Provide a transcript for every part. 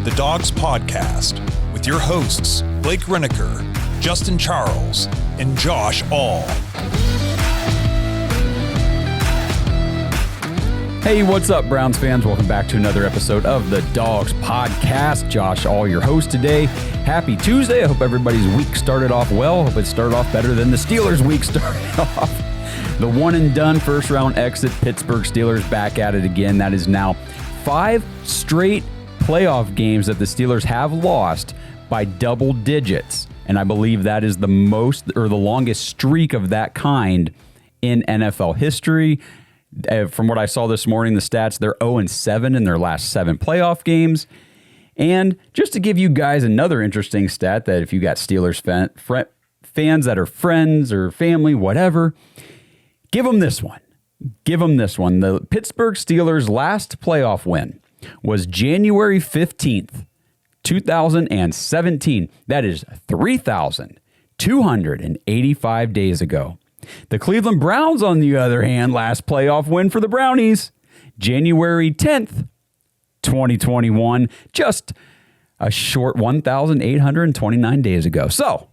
the Dawgs Podcast with your hosts, Blake Reneker, Justin Charles, and Josh All. Hey, what's up, Browns fans? Welcome back to another episode of the Dawgs Podcast. Josh All, your host today. Happy Tuesday. I hope everybody's week started off well. Hope it started off better than the Steelers' week started off. The one and done first round exit, Pittsburgh Steelers back at it again. That is now 5 straight playoff games that the Steelers have lost by double digits. And I believe that is the most or the longest streak of that kind in NFL history. From what I saw this morning, the stats, they're 0-7 in their last 7 playoff games. And just to give you guys another interesting stat that if you got Steelers fans that are friends or family, whatever, give them this one. Give them this one. The Pittsburgh Steelers' last playoff win was January 15th, 2017. That is 3,285 days ago. The Cleveland Browns, on the other hand, last playoff win for the Brownies, January 10th, 2021, just a short 1,829 days ago. So,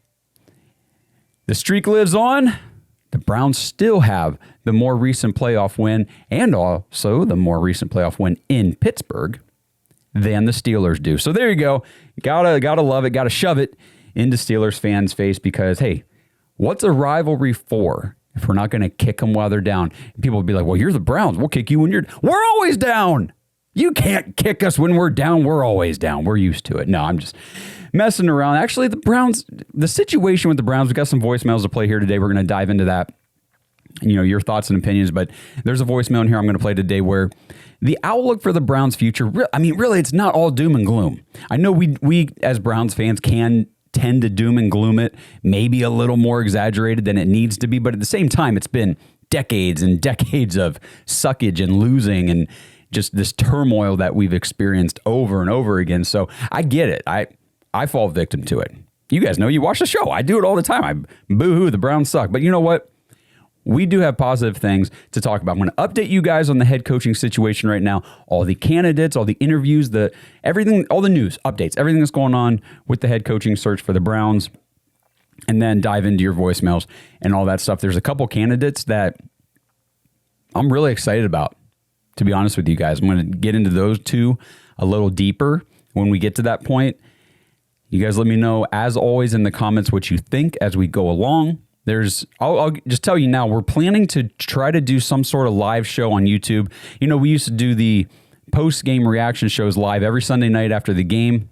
the streak lives on. The Browns still have the more recent playoff win and also the more recent playoff win in Pittsburgh than the Steelers do. So there you go. Gotta love it. Gotta shove it into Steelers fans' face because, hey, what's a rivalry for if we're not going to kick them while they're down? And people will be like, well, you're the Browns. We'll kick you when you're... We're always down. You can't kick us when we're down. We're always down. We're used to it. No, I'm just messing around. Actually, the Browns, the situation with the Browns, we got some voicemails to play here today. We're going to dive into that, you know, your thoughts and opinions. But there's a voicemail in here I'm going to play today where the outlook for the Browns' future, really, it's not all doom and gloom. I know we as Browns fans can tend to doom and gloom it, maybe a little more exaggerated than it needs to be. But at the same time, it's been decades and decades of suckage and losing and just this turmoil that we've experienced over and over again. So I get it. I fall victim to it. You guys know, you watch the show. I do it all the time. I boo-hoo, the Browns suck. But you know what? We do have positive things to talk about. I'm going to update you guys on the head coaching situation right now. All the candidates, all the interviews, everything, all the news, updates, everything that's going on with the head coaching search for the Browns, and then dive into your voicemails and all that stuff. There's a couple candidates that I'm really excited about, to be honest with you guys. I'm going to get into those two a little deeper when we get to that point. You guys let me know, as always, in the comments what you think as we go along. I'll just tell you now, we're planning to try to do some sort of live show on YouTube. You know, we used to do the post-game reaction shows live every Sunday night after the game.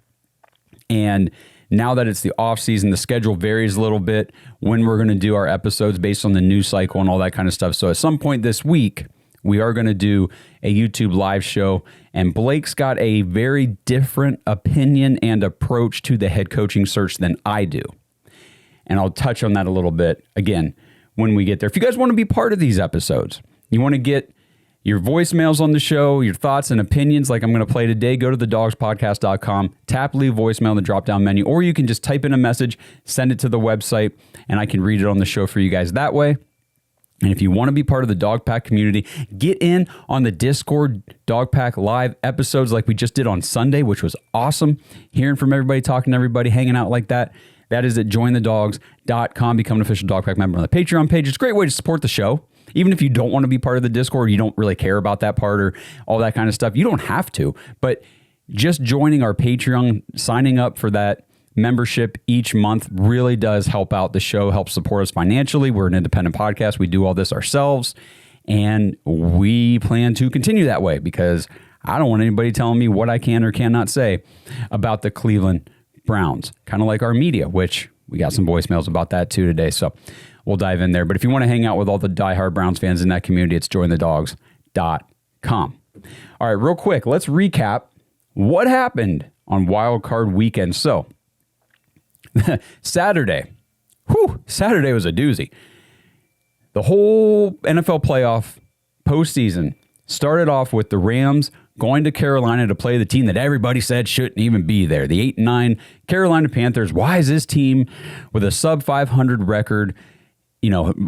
And now that it's the off season, the schedule varies a little bit when we're going to do our episodes based on the news cycle and all that kind of stuff. So at some point this week, we are going to do a YouTube live show, and Blake's got a very different opinion and approach to the head coaching search than I do. And I'll touch on that a little bit, again, when we get there. If you guys want to be part of these episodes, you want to get your voicemails on the show, your thoughts and opinions like I'm going to play today, go to thedawgspodcast.com, tap leave voicemail in the drop-down menu, or you can just type in a message, send it to the website, and I can read it on the show for you guys that way. And if you want to be part of the Dog Pack community, get in on the Discord Dog Pack live episodes like we just did on Sunday, which was awesome. Hearing from everybody, talking to everybody, hanging out like that. That is at jointhedogs.com. Become an official Dog Pack member on the Patreon page. It's a great way to support the show. Even if you don't want to be part of the Discord, you don't really care about that part or all that kind of stuff, you don't have to. But just joining our Patreon, signing up for that membership each month really does help out the show, helps support us financially. We're an independent podcast. We do all this ourselves, and we plan to continue that way because I don't want anybody telling me what I can or cannot say about the Cleveland Browns, kind of like our media, which we got some voicemails about that too today. So we'll dive in there. But if you want to hang out with all the diehard Browns fans in that community, it's jointhedogs.com. All right, real quick, let's recap what happened on Wild Card Weekend. So Saturday was a doozy. The whole NFL playoff postseason started off with the Rams going to Carolina to play the team that everybody said shouldn't even be there. The 8-9 Carolina Panthers. Why is this team with a sub-500 record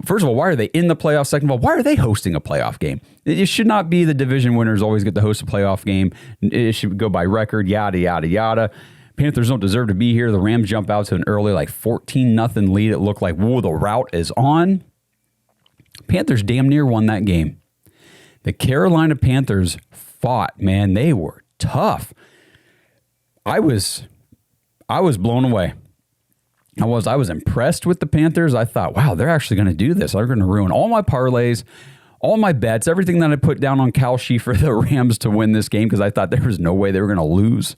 first of all, why are they in the playoffs? Second of all, why are they hosting a playoff game? It should not be the division winners always get to host a playoff game. It should go by record, yada, yada, yada. Panthers don't deserve to be here. The Rams jump out to an early 14-0 lead. It looked like, whoa, the route is on. Panthers damn near won that game. The Carolina Panthers fought, man. They were tough. I was blown away. I was impressed with the Panthers. I thought, wow, they're actually going to do this. They're going to ruin all my parlays, all my bets, everything that I put down on Kalshi for the Rams to win this game because I thought there was no way they were going to lose.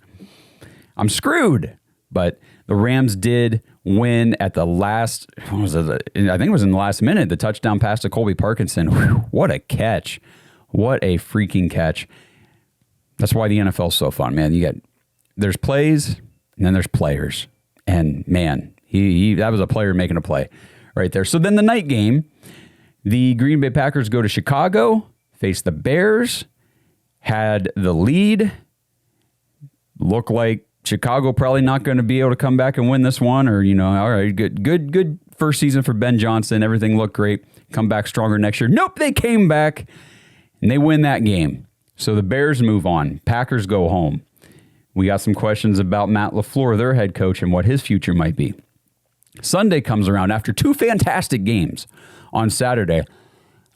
I'm screwed. But the Rams did win at the last, I think it was in the last minute, the touchdown pass to Colby Parkinson. Whew, what a catch. What a freaking catch. That's why the NFL is so fun, man. There's plays and then there's players. And man, that was a player making a play right there. So then the night game, the Green Bay Packers go to Chicago, face the Bears, had the lead. Look like Chicago probably not going to be able to come back and win this one, or all right, good first season for Ben Johnson. Everything looked great. Come back stronger next year. Nope, they came back and they win that game. So the Bears move on. Packers go home. We got some questions about Matt LaFleur, their head coach, and what his future might be. Sunday comes around after two fantastic games on Saturday.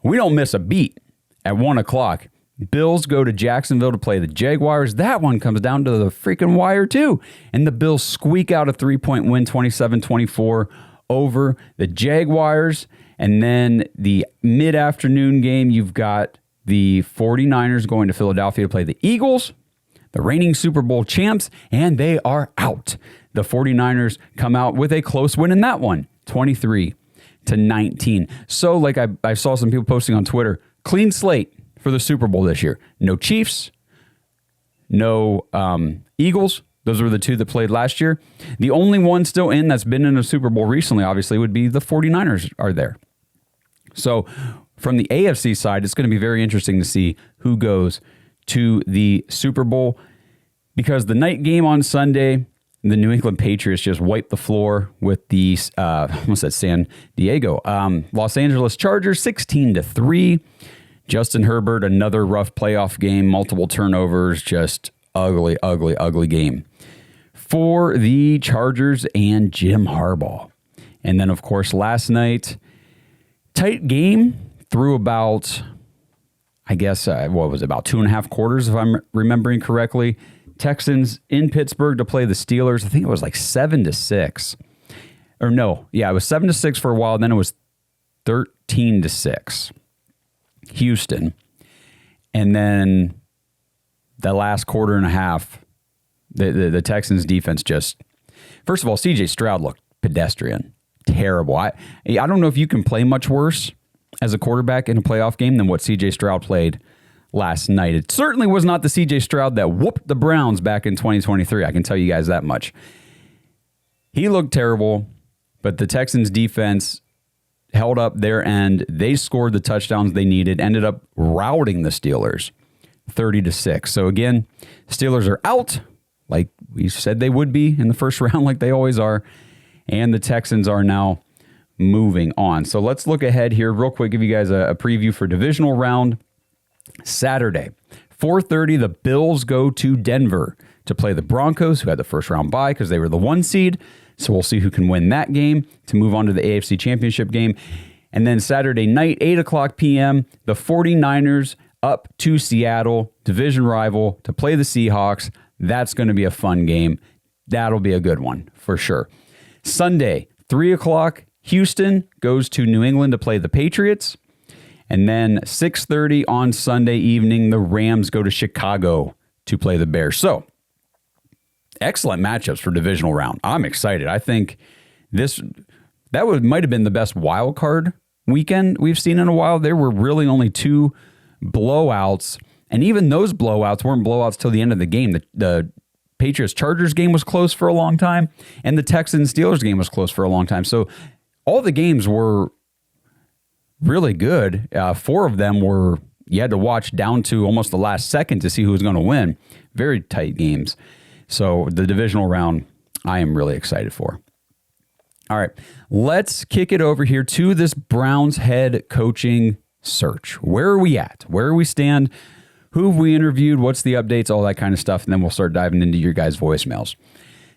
We don't miss a beat at 1 o'clock. Bills go to Jacksonville to play the Jaguars. That one comes down to the freaking wire, too. And the Bills squeak out a 3-point win, 27-24 over the Jaguars. And then the mid-afternoon game, you've got the 49ers going to Philadelphia to play the Eagles, the reigning Super Bowl champs, and they are out. The 49ers come out with a close win in that one, 23-19. So, like I saw some people posting on Twitter, clean slate for the Super Bowl this year. No Chiefs, no Eagles. Those were the two that played last year. The only one still in that's been in a Super Bowl recently, obviously, would be the 49ers are there. So from the AFC side, it's going to be very interesting to see who goes to the Super Bowl because the night game on Sunday, the New England Patriots just wiped the floor with the San Diego Los Angeles Chargers 16-3. Justin Herbert, another rough playoff game, multiple turnovers, just ugly, ugly, ugly game for the Chargers and Jim Harbaugh. And then, of course, last night, tight game through about, I guess, about 2.5 quarters, if I'm remembering correctly. Texans in Pittsburgh to play the Steelers. I think it was like 7-6. Or no, yeah, it was 7-6 for a while. Then it was 13-6. Houston. And then the last quarter and a half, the Texans defense just, first of all, CJ Stroud looked pedestrian. Terrible. I don't know if you can play much worse as a quarterback in a playoff game than what CJ Stroud played last night. It certainly was not the CJ Stroud that whooped the Browns back in 2023. I can tell you guys that much. He looked terrible, but the Texans defense held up their end. They scored the touchdowns they needed, ended up routing the Steelers 30-6. So again, Steelers are out like we said they would be in the first round, like they always are. And the Texans are now moving on. So let's look ahead here real quick, give you guys a preview for divisional round. Saturday, 4:30, the Bills go to Denver to play the Broncos, who had the first round bye because they were the 1 seed. So we'll see who can win that game to move on to the AFC Championship game. And then Saturday night, 8 o'clock p.m., the 49ers up to Seattle, division rival, to play the Seahawks. That's going to be a fun game. That'll be a good one for sure. Sunday, 3 o'clock, Houston goes to New England to play the Patriots. And then 6:30 on Sunday evening, the Rams go to Chicago to play the Bears. So, excellent matchups for divisional round. I'm excited. I think might have been the best wild card weekend we've seen in a while. There were really only 2 blowouts, and even those blowouts weren't blowouts till the end of the game. The Patriots-Chargers game was close for a long time, and the Texans-Steelers game was close for a long time. So all the games were really good. 4 of them were you had to watch down to almost the last second to see who was going to win. Very tight games. So the divisional round, I am really excited for. All right, let's kick it over here to this Browns head coaching search. Where are we at? Where do we stand? Who have we interviewed? What's the updates? All that kind of stuff. And then we'll start diving into your guys' voicemails.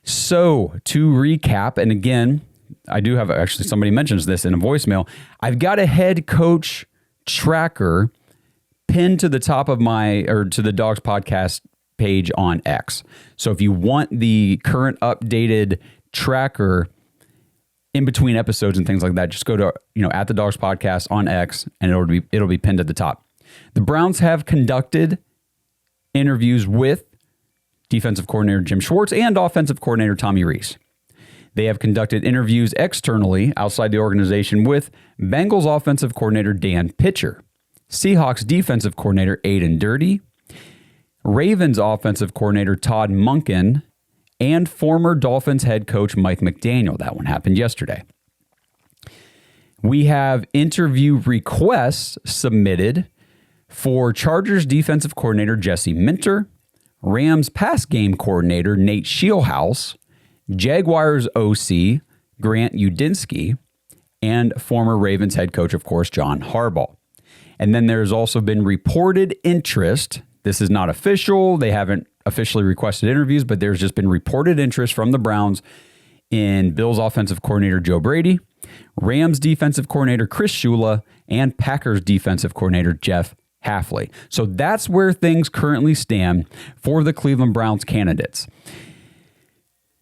So to recap, and again, I do have actually somebody mentions this in a voicemail. I've got a head coach tracker pinned to the top of to the Dawgs podcast page on X. So if you want the current updated tracker in between episodes and things like that, just go to, at the Dawgs podcast on X, and it'll be pinned at the top. The Browns have conducted interviews with defensive coordinator Jim Schwartz and offensive coordinator Tommy Rees. They have conducted interviews externally outside the organization with Bengals offensive coordinator Dan Pitcher, Seahawks defensive coordinator Aiden Dirty, Ravens offensive coordinator Todd Monken, and former Dolphins head coach Mike McDaniel. That one happened yesterday. We have interview requests submitted for Chargers defensive coordinator Jesse Minter, Rams pass game coordinator Nate Scheelhaase, Jaguars OC Grant Udinski, and former Ravens head coach, of course, John Harbaugh. And then there's also been reported interest. This is not official. They haven't officially requested interviews, but there's just been reported interest from the Browns in Bills offensive coordinator Joe Brady, Rams defensive coordinator Chris Shula, and Packers defensive coordinator Jeff Hafley. So that's where things currently stand for the Cleveland Browns candidates.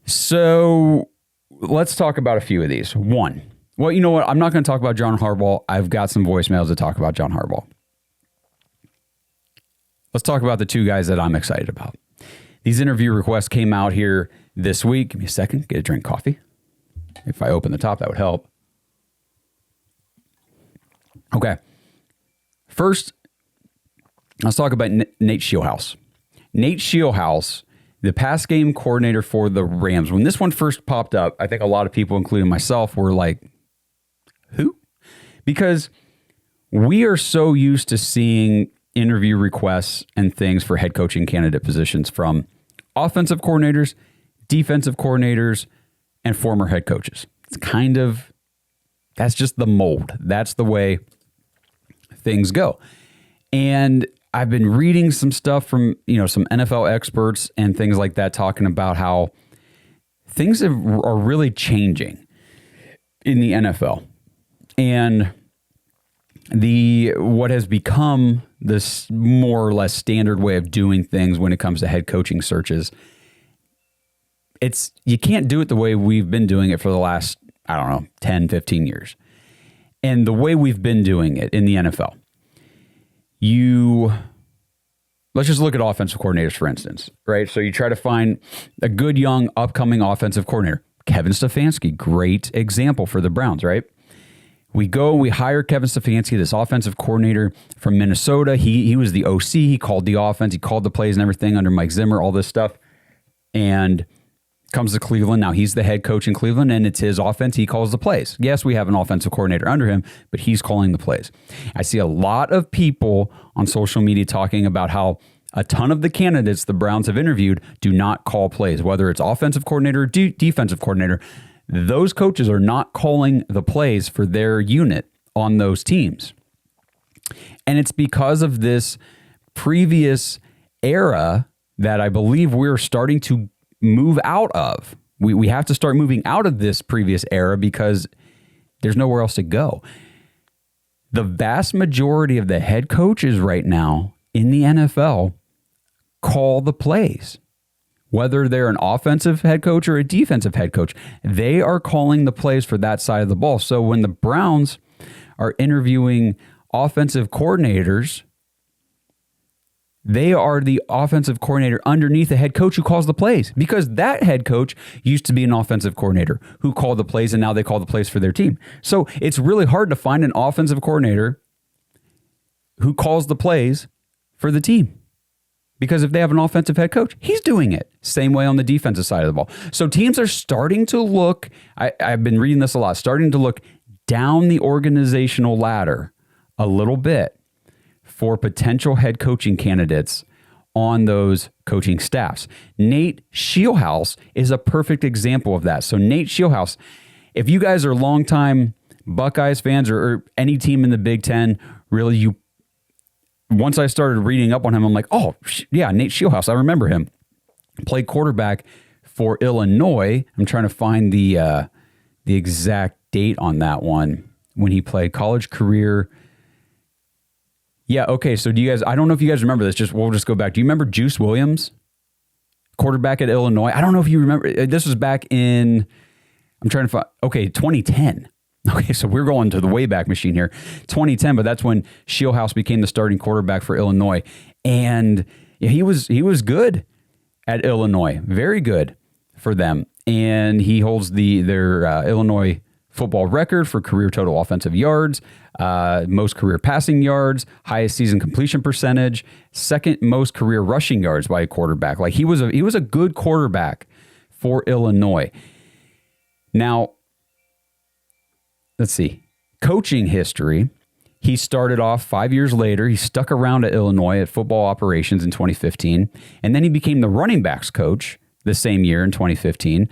So let's talk about a few of these. One, well, you know what? I'm not going to talk about John Harbaugh. I've got some voicemails to talk about John Harbaugh. Let's talk about the two guys that I'm excited about. These interview requests came out here this week. Give me a second. Get a drink coffee. If I open the top, that would help. Okay. First, let's talk about Nate Scheelhaase. Nate Scheelhaase, the pass game coordinator for the Rams. When this one first popped up, I think a lot of people, including myself, were like, who? Because we are so used to seeing interview requests and things for head coaching candidate positions from offensive coordinators, defensive coordinators, and former head coaches. It's that's just the mold. That's the way things go. And I've been reading some stuff from, some NFL experts and things like that, talking about how things are really changing in the NFL. And what has become this more or less standard way of doing things when it comes to head coaching searches, you can't do it the way we've been doing it for the last, 10, 15 years. And the way we've been doing it in the NFL, let's just look at offensive coordinators, for instance, right? So you try to find a good, young, upcoming offensive coordinator. Kevin Stefanski, great example for the Browns, right? We go and we hire Kevin Stefanski, this offensive coordinator from Minnesota. He was the OC. He called the offense. He called the plays and everything under Mike Zimmer, all this stuff. And comes to Cleveland. Now he's the head coach in Cleveland, and it's his offense. He calls the plays. Yes, we have an offensive coordinator under him, but he's calling the plays. I see a lot of people on social media talking about how a ton of the candidates the Browns have interviewed do not call plays, whether it's offensive coordinator or defensive coordinator. Those coaches are not calling the plays for their unit on those teams. And it's because of this previous era that I believe we're starting to move out of. We have to start moving out of this previous era because there's nowhere else to go. The vast majority of the head coaches right now in the NFL call the plays. Whether they're an offensive head coach or a defensive head coach, they are calling the plays for that side of the ball. So when the Browns are interviewing offensive coordinators, they are the offensive coordinator underneath the head coach who calls the plays, because that head coach used to be an offensive coordinator who called the plays, and now they call the plays for their team. So it's really hard to find an offensive coordinator who calls the plays for the team, because if they have an offensive head coach, he's doing it. Same way on the defensive side of the ball. So teams are starting to look, I've been reading this a lot, starting to look down the organizational ladder a little bit for potential head coaching candidates on those coaching staffs. Nate Scheelhaase is a perfect example of that. So Nate Scheelhaase, if you guys are longtime Buckeyes fans or any team in the Big Ten, really, once I started reading up on him, I'm like, oh, yeah, Nate Scheelhaase. I remember him. Played quarterback for Illinois. I'm trying to find the exact date on that one when he played college career. Yeah, okay, so do you guys, I don't know if you guys remember this, we'll just go back. Do you remember Juice Williams? Quarterback at Illinois. I don't know if you remember. This was back in, I'm trying to find, 2010. Okay, so we're going to the Wayback Machine here. 2010, but that's when Scheelhaase became the starting quarterback for Illinois. And he was good at Illinois. Very good for them. And he holds their Illinois football record for career total offensive yards, most career passing yards, highest season completion percentage, second most career rushing yards by a quarterback. Like he was a good quarterback for Illinois. Now, let's see. Coaching history. He started off 5 years later. He stuck around at Illinois at football operations in 2015. And then he became the running backs coach the same year in 2015.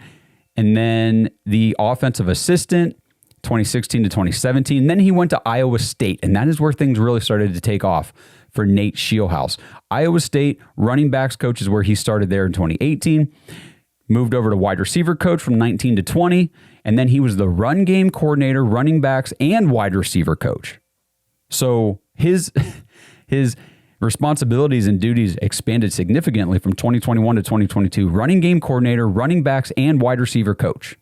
And then the offensive assistant 2016 to 2017. Then he went to Iowa State. And that is where things really started to take off for Nate Scheelhaase. Iowa State running backs coach is where he started there in 2018. Moved over to wide receiver coach from 19 to 20. And then he was the run game coordinator, running backs, and wide receiver coach. So his responsibilities and duties expanded significantly from 2021 to 2022. Running game coordinator, running backs, and wide receiver coach.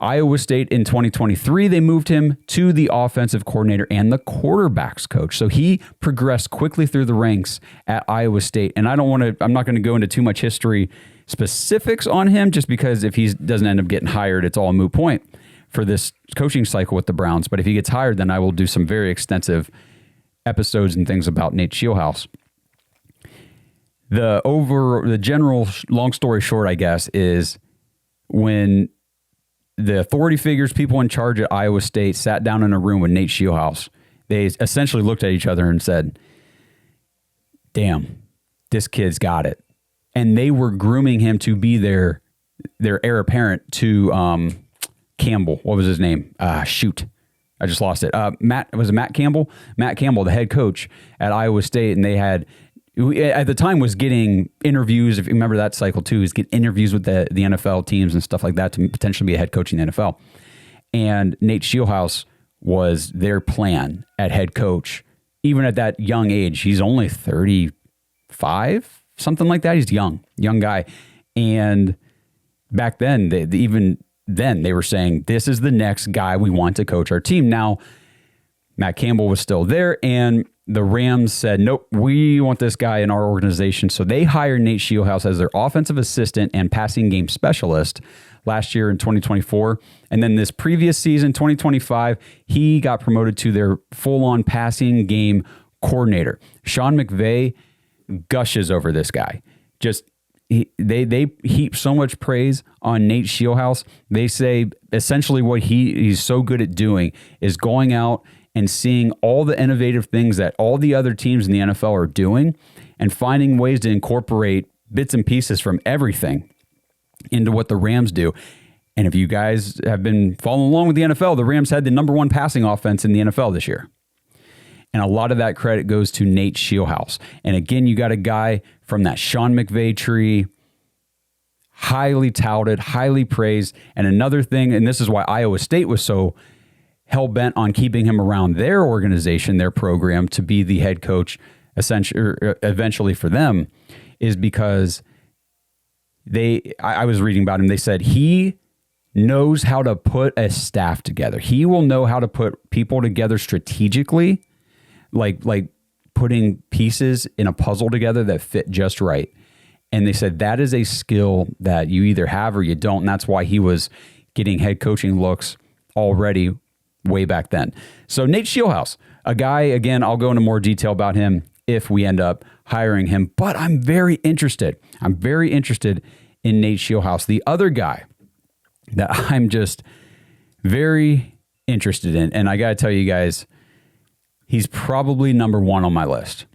Iowa State in 2023, they moved him to the offensive coordinator and the quarterbacks coach. So he progressed quickly through the ranks at Iowa State. And I'm not going to go into too much history specifics on him, just because if he doesn't end up getting hired, it's all a moot point for this coaching cycle with the Browns. But if he gets hired, then I will do some very extensive episodes and things about Nate Scheelhaase. The general long story short, I guess, is when the authority figures, people in charge at Iowa State, sat down in a room with Nate Scheelhaase, they essentially looked at each other and said, damn, this kid's got it. And they were grooming him to be their heir apparent to Campbell. What was his name? Shoot. I just lost it. Matt Campbell? Matt Campbell, the head coach at Iowa State. And they had, at the time, was getting interviews. If you remember that cycle too, is get interviews with the NFL teams and stuff like that to potentially be a head coach in the NFL. And Nate Scheelhaase was their plan at head coach, even at that young age. He's only 35, something like that. He's young guy. And back then, they were saying, this is the next guy we want to coach our team. Now, Matt Campbell was still there, and the Rams said, nope, we want this guy in our organization. So they hired Nate Scheelhaase as their offensive assistant and passing game specialist last year in 2024. And then this previous season, 2025, he got promoted to their full-on passing game coordinator. Sean McVay gushes over this guy. They heap so much praise on Nate Scheelhaase. They say essentially what he's so good at doing is going out and seeing all the innovative things that all the other teams in the NFL are doing and finding ways to incorporate bits and pieces from everything into what the Rams do. And if you guys have been following along with the NFL, the Rams had the number one passing offense in the NFL this year. And a lot of that credit goes to Nate Scheelhaase. And again, you got a guy from that Sean McVay tree, highly touted, highly praised. And another thing, and this is why Iowa State was so hell-bent on keeping him around their organization, their program, to be the head coach eventually for them, is because I was reading about him, they said he knows how to put a staff together. He will know how to put people together strategically, like putting pieces in a puzzle together that fit just right. And they said that is a skill that you either have or you don't. And that's why he was getting head coaching looks already way back then. So Nate Scheelhaase, a guy, again, I'll go into more detail about him if we end up hiring him. But I'm very interested. I'm very interested in Nate Scheelhaase. The other guy that I'm just very interested in, and I got to tell you guys, he's probably number one on my list.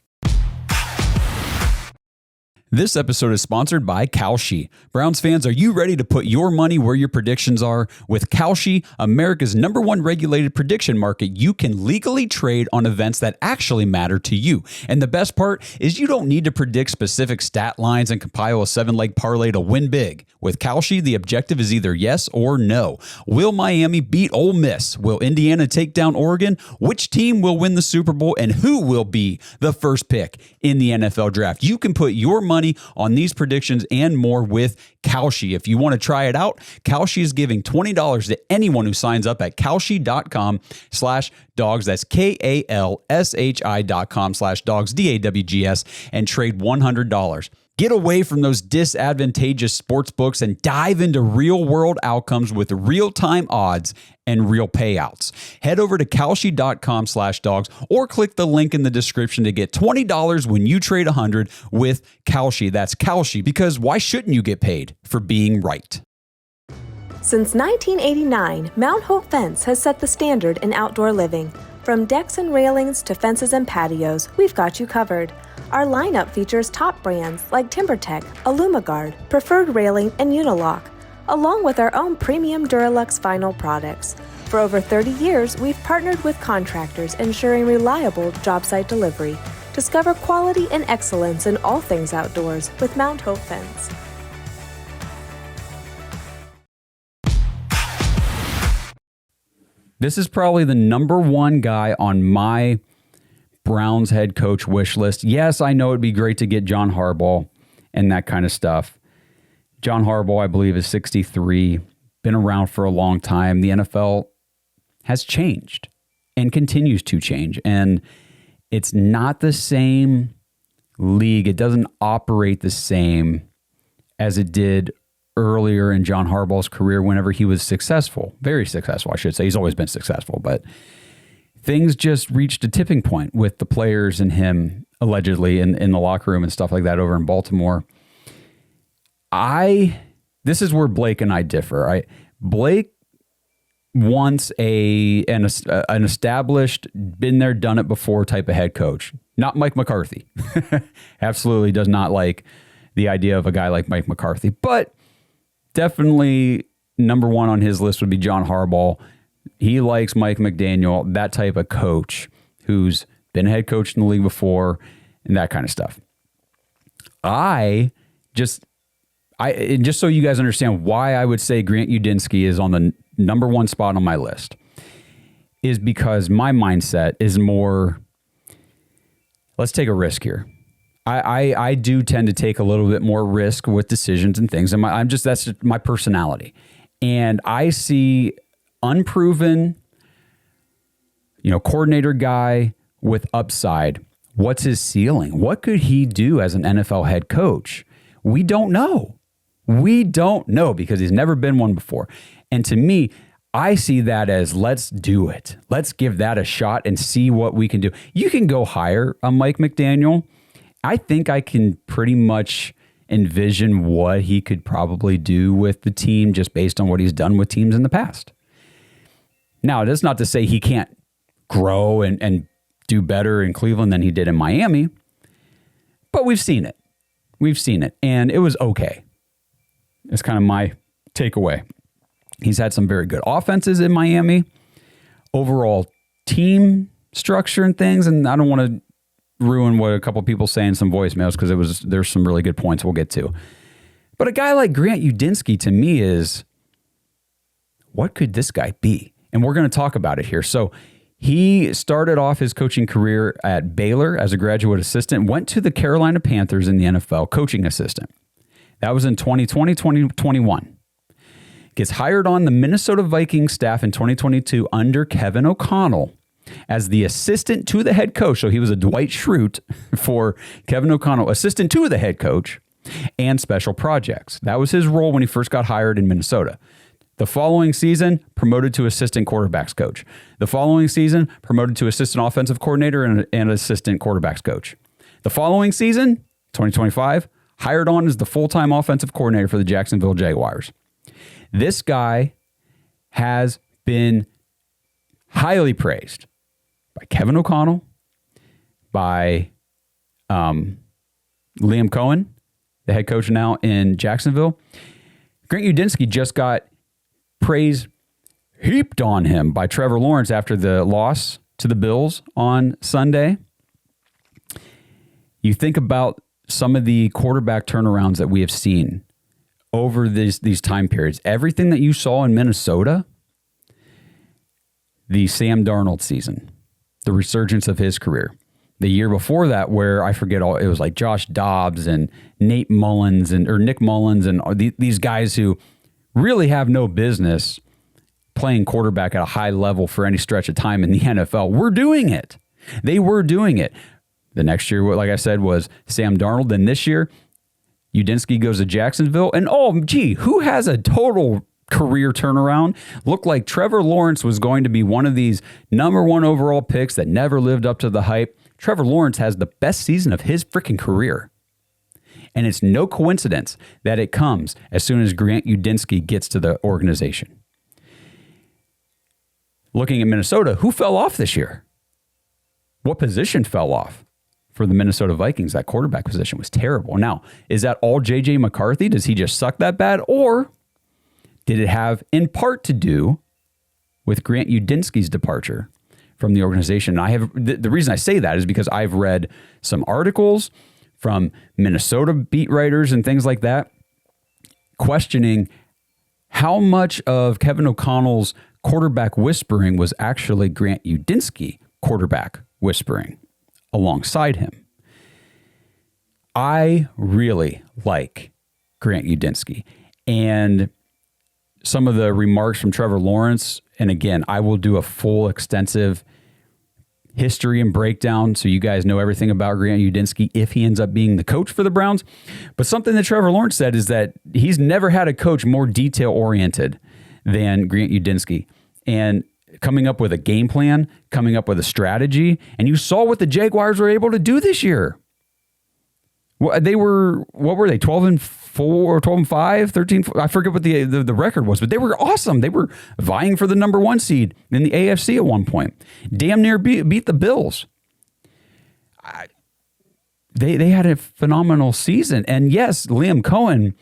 This episode is sponsored by Kalshi. Browns fans, are you ready to put your money where your predictions are? With Kalshi, America's #1 regulated prediction market, you can legally trade on events that actually matter to you. And the best part is you don't need to predict specific stat lines and compile a 7-leg parlay to win big. With Kalshi, the objective is either yes or no. Will Miami beat Ole Miss? Will Indiana take down Oregon? Which team will win the Super Bowl? And who will be the first pick in the NFL draft? You can put your money on these predictions and more with Kalshi. If you want to try it out, Kalshi is giving $20 to anyone who signs up at kalshi.com/dogs. That's KALSHI.com/dogs, DAWGS, and trade $100. Get away from those disadvantageous sports books and dive into real-world outcomes with real-time odds and real payouts. Head over to kalshi.com/dogs or click the link in the description to get $20 when you trade $100 with Kalshi. That's Kalshi, because why shouldn't you get paid for being right? Since 1989, Mount Hope Fence has set the standard in outdoor living. From decks and railings to fences and patios, we've got you covered. Our lineup features top brands like TimberTech, AlumaGuard, Preferred Railing, and Unilock, along with our own premium Duralux vinyl products. For over 30 years, we've partnered with contractors ensuring reliable job site delivery. Discover quality and excellence in all things outdoors with Mount Hope Fence. This is probably the #1 guy on my Browns head coach wish list. Yes, I know it'd be great to get John Harbaugh and that kind of stuff. John Harbaugh, I believe, is 63, been around for a long time. The NFL has changed and continues to change. And it's not the same league. It doesn't operate the same as it did earlier in John Harbaugh's career whenever he was successful. Very successful, I should say. He's always been successful, but things just reached a tipping point with the players and him allegedly in the locker room and stuff like that over in Baltimore. This is where Blake and I differ. Blake wants an established, been there, done it before type of head coach. Not Mike McCarthy. Absolutely does not like the idea of a guy like Mike McCarthy, but definitely #1 on his list would be John Harbaugh. He likes Mike McDaniel, that type of coach who's been a head coach in the league before and that kind of stuff. Just so you guys understand why I would say Grant Udinski is on the #1 spot on my list is because my mindset is more, let's take a risk here. I do tend to take a little bit more risk with decisions and things. And that's just my personality. And I see unproven, coordinator guy with upside. What's his ceiling? What could he do as an NFL head coach? We don't know. We don't know because he's never been one before. And to me, I see that as let's do it. Let's give that a shot and see what we can do. You can go hire a Mike McDaniel. I think I can pretty much envision what he could probably do with the team just based on what he's done with teams in the past. Now, that's not to say he can't grow and do better in Cleveland than he did in Miami, but we've seen it. We've seen it, and it was okay. It's kind of my takeaway. He's had some very good offenses in Miami, overall team structure and things, and I don't want to ruin what a couple people say in some voicemails because there's some really good points we'll get to. But a guy like Grant Udinski to me is, what could this guy be? And we're going to talk about it here. So he started off his coaching career at Baylor as a graduate assistant, went to the Carolina Panthers in the NFL, coaching assistant. That was in 2020, 2021. Gets hired on the Minnesota Vikings staff in 2022 under Kevin O'Connell as the assistant to the head coach. So he was a Dwight Schrute for Kevin O'Connell, assistant to the head coach and special projects. That was his role when he first got hired in Minnesota. The following season, promoted to assistant quarterbacks coach. The following season, promoted to assistant offensive coordinator and assistant quarterbacks coach. The following season, 2025, hired on as the full-time offensive coordinator for the Jacksonville Jaguars. This guy has been highly praised by Kevin O'Connell, by Liam Cohen, the head coach now in Jacksonville. Grant Udinski just got praise heaped on him by Trevor Lawrence after the loss to the Bills on Sunday. You think about some of the quarterback turnarounds that we have seen over these time periods. Everything that you saw in Minnesota, the Sam Darnold season, the resurgence of his career. The year before that, where I forget all, it was like Josh Dobbs and Nick Mullins and these guys who really have no business playing quarterback at a high level for any stretch of time in the NFL. We're doing it. They were doing it. The next year, like I said, was Sam Darnold. Then this year, Udinski goes to Jacksonville. And who has a total career turnaround? Looked like Trevor Lawrence was going to be one of these number 1 overall picks that never lived up to the hype. Trevor Lawrence has the best season of his freaking career. And it's no coincidence that it comes as soon as Grant Udinski gets to the organization. Looking at Minnesota, who fell off this year? What position fell off for the Minnesota Vikings? That quarterback position was terrible. Now, is that all J.J. McCarthy? Does he just suck that bad? Or did it have in part to do with Grant Udinski's departure from the organization? And I have the reason I say that is because I've read some articles from Minnesota beat writers and things like that questioning how much of Kevin O'Connell's quarterback whispering was actually Grant Udinski quarterback whispering alongside him. I really like Grant Udinski, and some of the remarks from Trevor Lawrence, and again, I will do a full extensive history and breakdown so you guys know everything about Grant Udinski if he ends up being the coach for the Browns. But something that Trevor Lawrence said is that he's never had a coach more detail-oriented than Grant Udinski. And coming up with a game plan, coming up with a strategy, and you saw what the Jaguars were able to do this year. Well, they were, what were they, 12-4, 12-5, 13, I forget what the record was, but they were awesome. They were vying for the number 1 seed in the AFC at one point. Damn near beat the Bills. They had a phenomenal season. And yes, Liam Cohen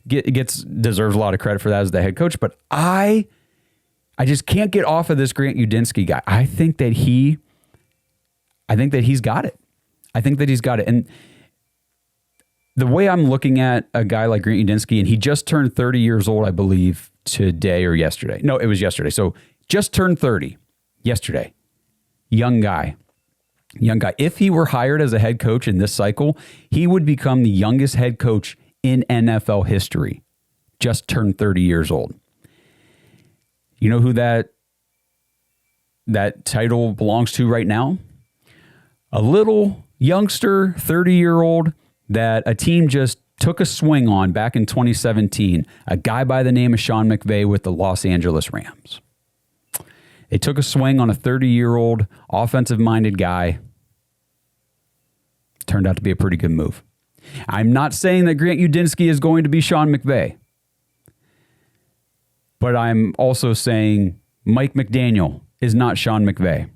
deserves a lot of credit for that as the head coach, but I just can't get off of this Grant Udinski guy. I think that he's got it. I think that he's got it. And the way I'm looking at a guy like Grant Udinski, and he just turned 30 years old, I believe, today or yesterday. No, it was yesterday. So just turned 30 yesterday. Young guy. If he were hired as a head coach in this cycle, he would become the youngest head coach in NFL history. Just turned 30 years old. You know who that title belongs to right now? A little youngster, 30-year-old that a team just took a swing on back in 2017, a guy by the name of Sean McVay with the Los Angeles Rams. They took a swing on a 30-year-old offensive-minded guy. Turned out to be a pretty good move. I'm not saying that Grant Udinski is going to be Sean McVay, but I'm also saying Mike McDaniel is not Sean McVay.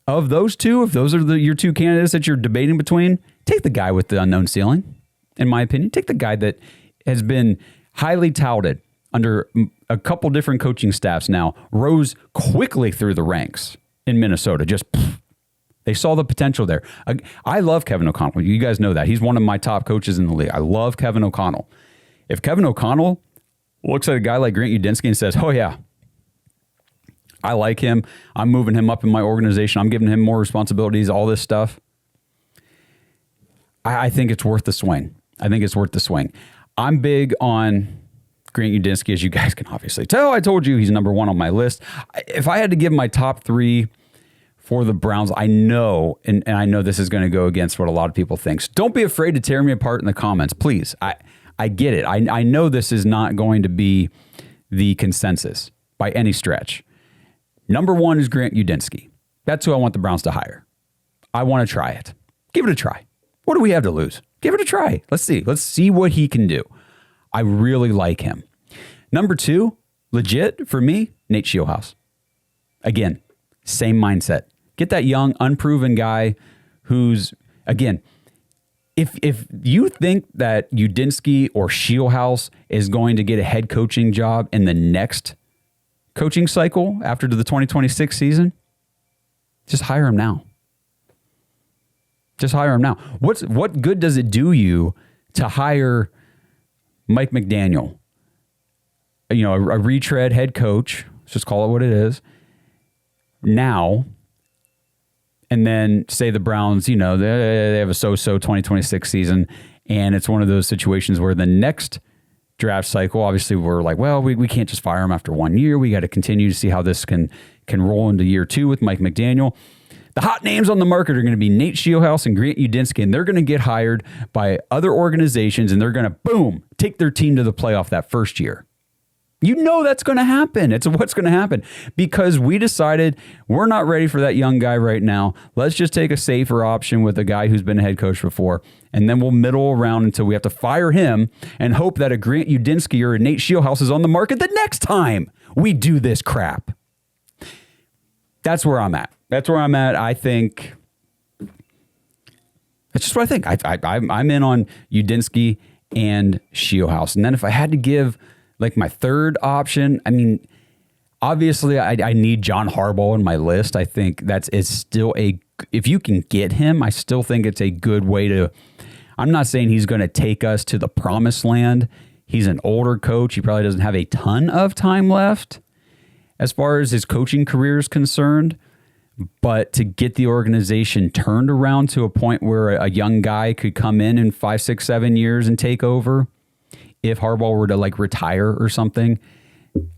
Of those two, if those are your two candidates that you're debating between, take the guy with the unknown ceiling, in my opinion. Take the guy that has been highly touted under a couple different coaching staffs now, rose quickly through the ranks in Minnesota. They saw the potential there. I love Kevin O'Connell. You guys know that. He's one of my top coaches in the league. I love Kevin O'Connell. If Kevin O'Connell looks at a guy like Grant Udinski and says, oh yeah, I like him. I'm moving him up in my organization. I'm giving him more responsibilities, all this stuff. I think it's worth the swing. I'm big on Grant Udinski, as you guys can obviously tell. I told you he's number 1 on my list. If I had to give my top 3 for the Browns, I know, and I know this is going to go against what a lot of people think. So don't be afraid to tear me apart in the comments, please. I get it. I know this is not going to be the consensus by any stretch. Number 1 is Grant Udinski. That's who I want the Browns to hire. I want to try it. Give it a try. What do we have to lose? Give it a try. Let's see. Let's see what he can do. I really like him. Number 2, legit for me, Nate Scheelhaase. Again, same mindset. Get that young, unproven guy who's, again, If you think that Udinski or Scheelhaase is going to get a head coaching job in the next coaching cycle after the 2026 season, just hire him now. Just hire him now. What good does it do you to hire Mike McDaniel, a retread head coach, let's just call it what it is, now, and then say the Browns, they have a so-so 2026 season, and it's one of those situations where the next draft cycle, obviously we're like, well, we can't just fire him after 1 year. We got to continue to see how this can roll into year 2 with Mike McDaniel. The hot names on the market are going to be Nate Scheelhaase and Grant Udinski, and they're going to get hired by other organizations, and they're going to, boom, take their team to the playoff that first year. That's going to happen. It's what's going to happen because we decided we're not ready for that young guy right now. Let's just take a safer option with a guy who's been a head coach before, and then we'll middle around until we have to fire him and hope that a Grant Udinski or a Nate Scheelhaase is on the market the next time we do this crap. That's where I'm at. I think that's just what I think. I'm in on Udinski and Scheelhaase. And then if I had to give like my third option, obviously I need John Harbaugh in my list. I think it's still if you can get him, I still think it's a good way to, I'm not saying he's going to take us to the promised land. He's an older coach. He probably doesn't have a ton of time left as far as his coaching career is concerned. But to get the organization turned around to a point where a young guy could come in 5, 6, 7 years and take over, if Harbaugh were to retire or something,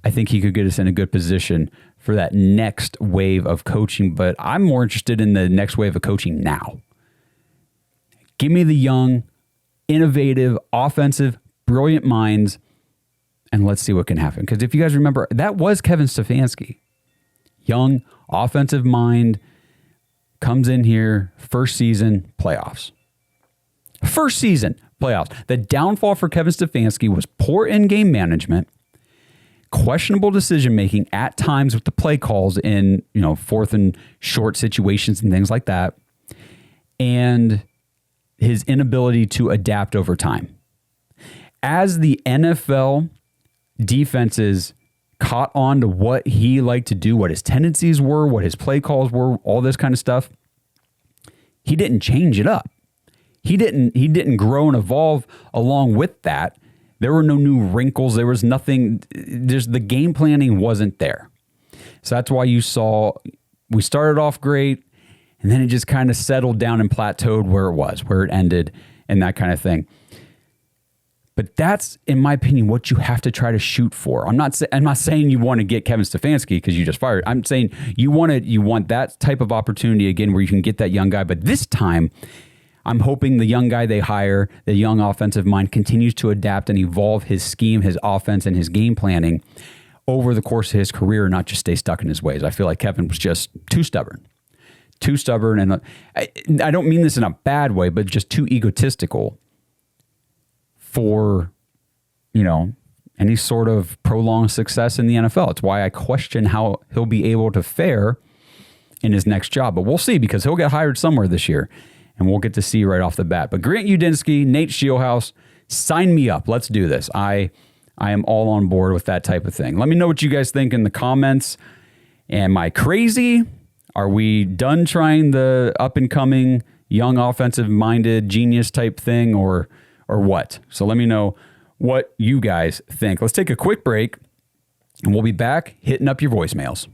I think he could get us in a good position for that next wave of coaching. But I'm more interested in the next wave of coaching now. Give me the young, innovative, offensive, brilliant minds, and let's see what can happen. Because if you guys remember, that was Kevin Stefanski. Young, offensive mind, comes in here, first season, playoffs. First season, playoffs. The downfall for Kevin Stefanski was poor in-game management, questionable decision-making at times with the play calls in, fourth and short situations and things like that, and his inability to adapt over time. As the NFL defenses caught on to what he liked to do, what his tendencies were, what his play calls were, all this kind of stuff, he didn't change it up. He didn't grow and evolve along with that. There were no new wrinkles. There was nothing. The game planning wasn't there. So that's why you saw we started off great, and then it just kind of settled down and plateaued where it ended, and that kind of thing. But that's, in my opinion, what you have to try to shoot for. I'm not saying you want to get Kevin Stefanski because you just fired. I'm saying you want that type of opportunity again where you can get that young guy. But this time, I'm hoping the young guy they hire, the young offensive mind, continues to adapt and evolve his scheme, his offense, and his game planning over the course of his career, not just stay stuck in his ways. I feel like Kevin was just too stubborn. And I don't mean this in a bad way, but just too egotistical for, any sort of prolonged success in the NFL. It's why I question how he'll be able to fare in his next job. But we'll see, because he'll get hired somewhere this year, and we'll get to see right off the bat. But Grant Udinski, Nate Scheelhaase, sign me up. Let's do this. I am all on board with that type of thing. Let me know what you guys think in the comments. Am I crazy? Are we done trying the up-and-coming, young, offensive-minded, genius type thing, or what? So let me know what you guys think. Let's take a quick break, and we'll be back hitting up your voicemails.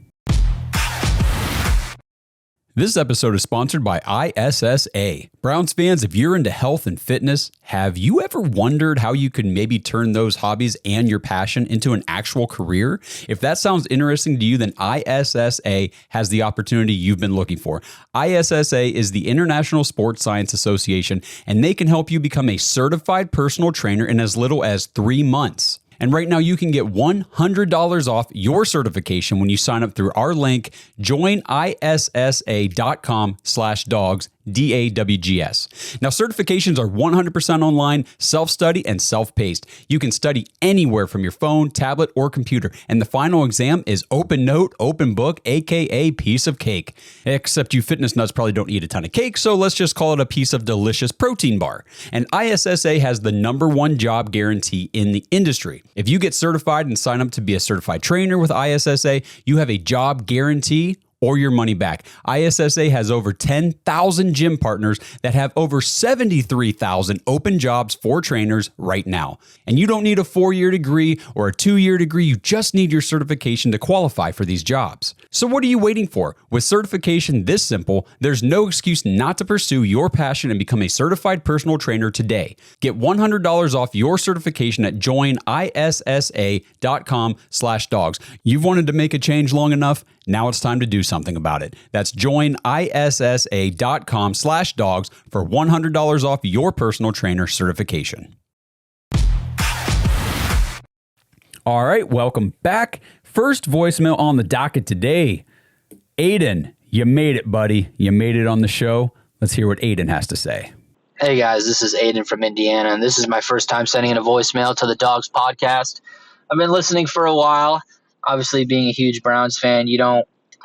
This episode is sponsored by ISSA. Browns fans, if you're into health and fitness, have you ever wondered how you could maybe turn those hobbies and your passion into an actual career? If that sounds interesting to you, then ISSA has the opportunity you've been looking for. ISSA is the International Sports Science Association, and they can help you become a certified personal trainer in as little as 3 months. And right now you can get $100 off your certification when you sign up through our link, joinissa.com/Dawgs, DAWGS. Now, certifications are 100% online, self-study, and self-paced. You can study anywhere from your phone, tablet, or computer. And the final exam is open note, open book, aka piece of cake. Except you fitness nuts probably don't eat a ton of cake, so let's just call it a piece of delicious protein bar. And ISSA has the #1 job guarantee in the industry. If you get certified and sign up to be a certified trainer with ISSA, you have a job guarantee or your money back. ISSA has over 10,000 gym partners that have over 73,000 open jobs for trainers right now. And you don't need a 4-year degree or a 2-year degree. You just need your certification to qualify for these jobs. So what are you waiting for? With certification this simple, there's no excuse not to pursue your passion and become a certified personal trainer today. Get $100 off your certification at joinissa.com/Dawgs. You've wanted to make a change long enough. Now it's time to do something about it. That's joinissa.com/Dawgs for $100 off your personal trainer certification. All right, welcome back. First voicemail on the docket today. Aiden, you made it, buddy. You made it on the show. Let's hear what Aiden has to say. Hey guys, this is Aiden from Indiana, and this is my first time sending in a voicemail to the Dawgs podcast. I've been listening for a while. Obviously, being a huge Browns fan,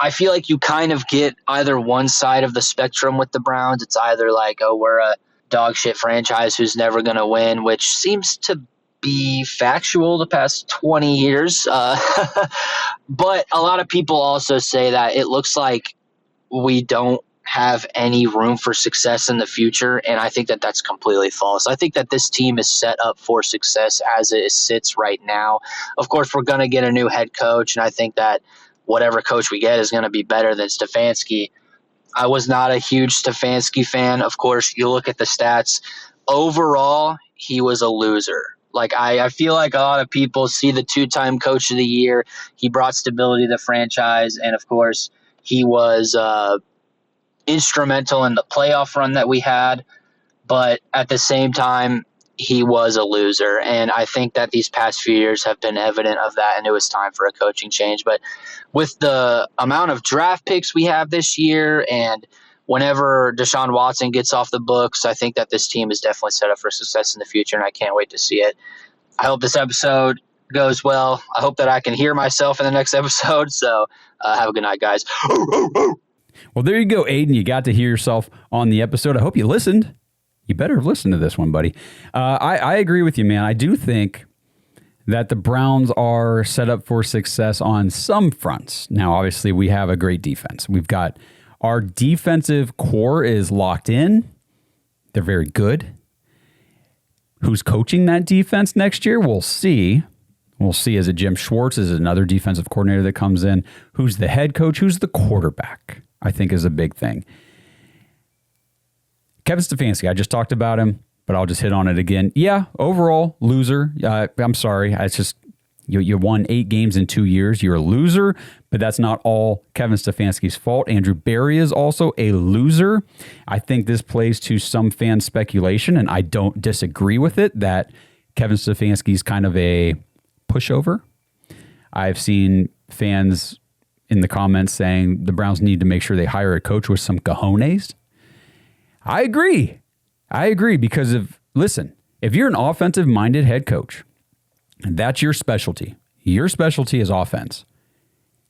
I feel like you kind of get either one side of the spectrum with the Browns. It's either like, oh, we're a dog shit franchise who's never going to win, which seems to be factual the past 20 years. But a lot of people also say that it looks like we don't have any room for success in the future, and I think that that's completely false. I think that this team is set up for success as it sits right now. Of course, we're going to get a new head coach, and I think that whatever coach we get is going to be better than Stefanski. I was not a huge Stefanski fan. Of course, you look at the stats. Overall, he was a loser. Like I feel like a lot of people see the 2-time coach of the year. He brought stability to the franchise, and of course, he was instrumental in the playoff run that we had, but at the same time, he was a loser. And I think that these past few years have been evident of that, and it was time for a coaching change. But with the amount of draft picks we have this year, and whenever Deshaun Watson gets off the books, I think that this team is definitely set up for success in the future, and I can't wait to see it. I hope this episode goes well. I hope that I can hear myself in the next episode. So have a good night, guys. Well, there you go, Aiden. You got to hear yourself on the episode. I hope you listened. You better have listened to this one, buddy. I agree with you, man. I do think that the Browns are set up for success on some fronts. Now, obviously, we have a great defense. We've got our defensive core is locked in. They're very good. Who's coaching that defense next year? We'll see. We'll see. Is it Jim Schwartz? Is it another defensive coordinator that comes in? Who's the head coach? Who's the quarterback? I think is a big thing. Kevin Stefanski, I just talked about him, but I'll just hit on it again. Yeah, overall, loser. I'm sorry. It's just you won 8 games in 2 years. You're a loser, but that's not all Kevin Stefanski's fault. Andrew Berry is also a loser. I think this plays to some fan speculation, and I don't disagree with it, that Kevin Stefanski's kind of a pushover. I've seen fans in the comments saying the Browns need to make sure they hire a coach with some cojones. I agree because if you're an offensive-minded head coach, and that's your specialty is offense,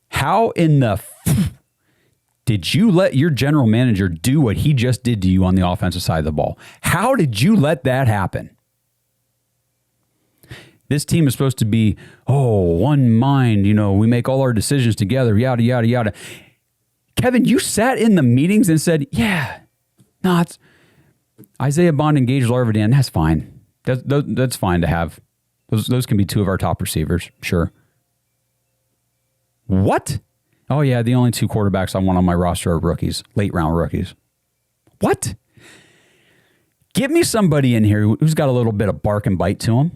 how in the did you let your general manager do what he just did to you on the offensive side of the ball? How did you let that happen? This team is supposed to be, one mind, we make all our decisions together, yada, yada, yada. Kevin, you sat in the meetings and said, it's Isaiah Bond and Gage Larvidan. That's fine. That's fine to have. Those can be 2 of our top receivers, sure. What? Oh, yeah, the only 2 quarterbacks I want on my roster are rookies, late-round rookies. What? Give me somebody in here who's got a little bit of bark and bite to him.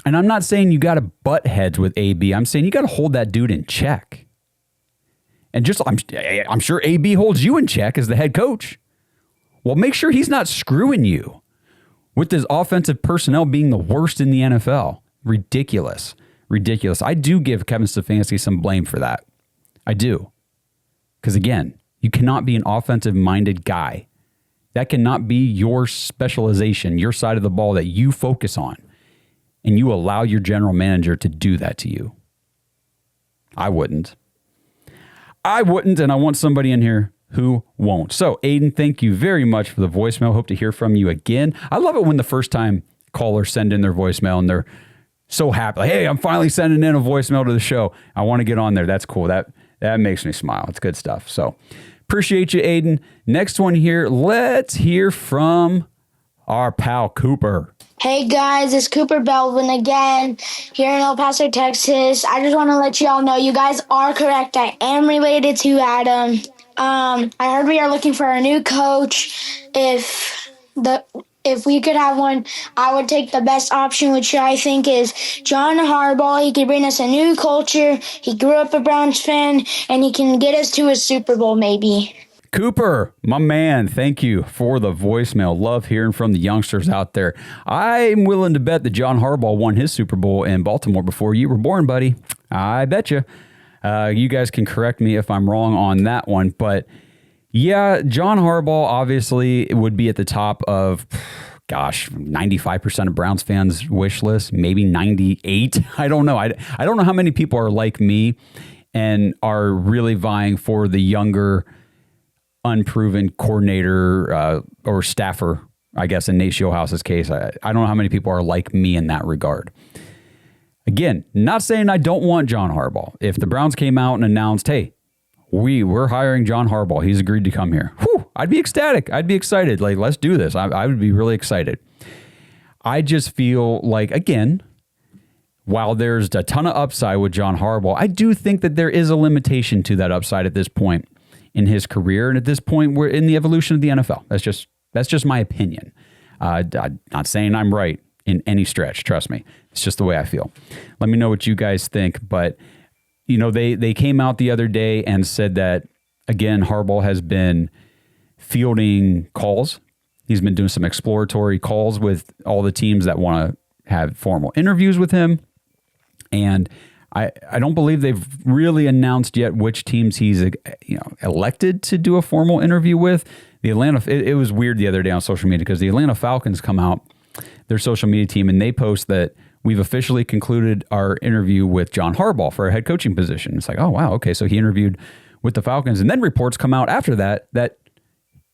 And I'm not saying you got to butt heads with AB. I'm saying you got to hold that dude in check. And I'm sure AB holds you in check as the head coach. Well, make sure he's not screwing you with his offensive personnel being the worst in the NFL. ridiculous. Ridiculous. I do give Kevin Stefanski some blame for that. I do. Because again, you cannot be an offensive-minded guy. That cannot be your specialization, your side of the ball that you focus on. And you allow your general manager to do that to you. I wouldn't. And I want somebody in here who won't. So, Aiden, thank you very much for the voicemail. Hope to hear from you again. I love it when the first time callers send in their voicemail and they're so happy. Like, hey, I'm finally sending in a voicemail to the show. I want to get on there. That's cool. That makes me smile. It's good stuff. So, appreciate you, Aiden. Next one here. Let's hear from our pal Cooper. Hey guys, it's Cooper Belvin again here in El Paso, Texas. I just want to let you all know you guys are correct. I am related to Adam. I heard we are looking for a new coach. If we could have one, I would take the best option, which I think is John Harbaugh. He could bring us a new culture. He grew up a Browns fan, and he can get us to a Super Bowl maybe. Cooper, my man, thank you for the voicemail. Love hearing from the youngsters out there. I'm willing to bet that John Harbaugh won his Super Bowl in Baltimore before you were born, buddy. I bet you. You guys can correct me if I'm wrong on that one. But yeah, John Harbaugh obviously would be at the top of, 95% of Browns fans' wish list, maybe 98. I don't know. I don't know how many people are like me and are really vying for the younger, unproven coordinator or staffer, I guess, in Nate Scheelhaase's case. I don't know how many people are like me in that regard. Again, not saying I don't want John Harbaugh. If the Browns came out and announced, hey, we're hiring John Harbaugh, he's agreed to come here, I'd be ecstatic. I'd be excited. Like, let's do this. I would be really excited. I just feel like, again, while there's a ton of upside with John Harbaugh, I do think that there is a limitation to that upside at this point in his career, and at this point we're in the evolution of the NFL. That's just my opinion. I'm not saying I'm right in any stretch. Trust me, it's just the way I feel. Let me know what you guys think. But they came out the other day and said that again, Harbaugh has been fielding calls. He's been doing some exploratory calls with all the teams that want to have formal interviews with him, and I don't believe they've really announced yet which teams he's elected to do a formal interview with. The Atlanta, it was weird the other day on social media because the Atlanta Falcons come out, their social media team, and they post that we've officially concluded our interview with John Harbaugh for a head coaching position. It's like, oh wow, okay, so he interviewed with the Falcons, and then reports come out after that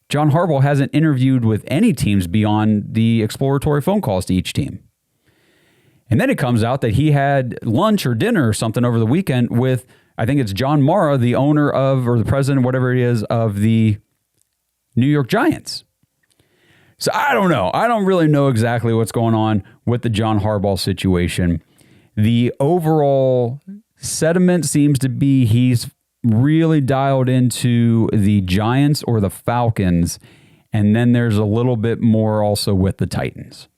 John Harbaugh hasn't interviewed with any teams beyond the exploratory phone calls to each team. And then it comes out that he had lunch or dinner or something over the weekend with, I think it's John Mara, the owner of, or the president, whatever it is, of the New York Giants. So I don't know. I don't really know exactly what's going on with the John Harbaugh situation. The overall sentiment seems to be he's really dialed into the Giants or the Falcons, and then there's a little bit more also with the Titans.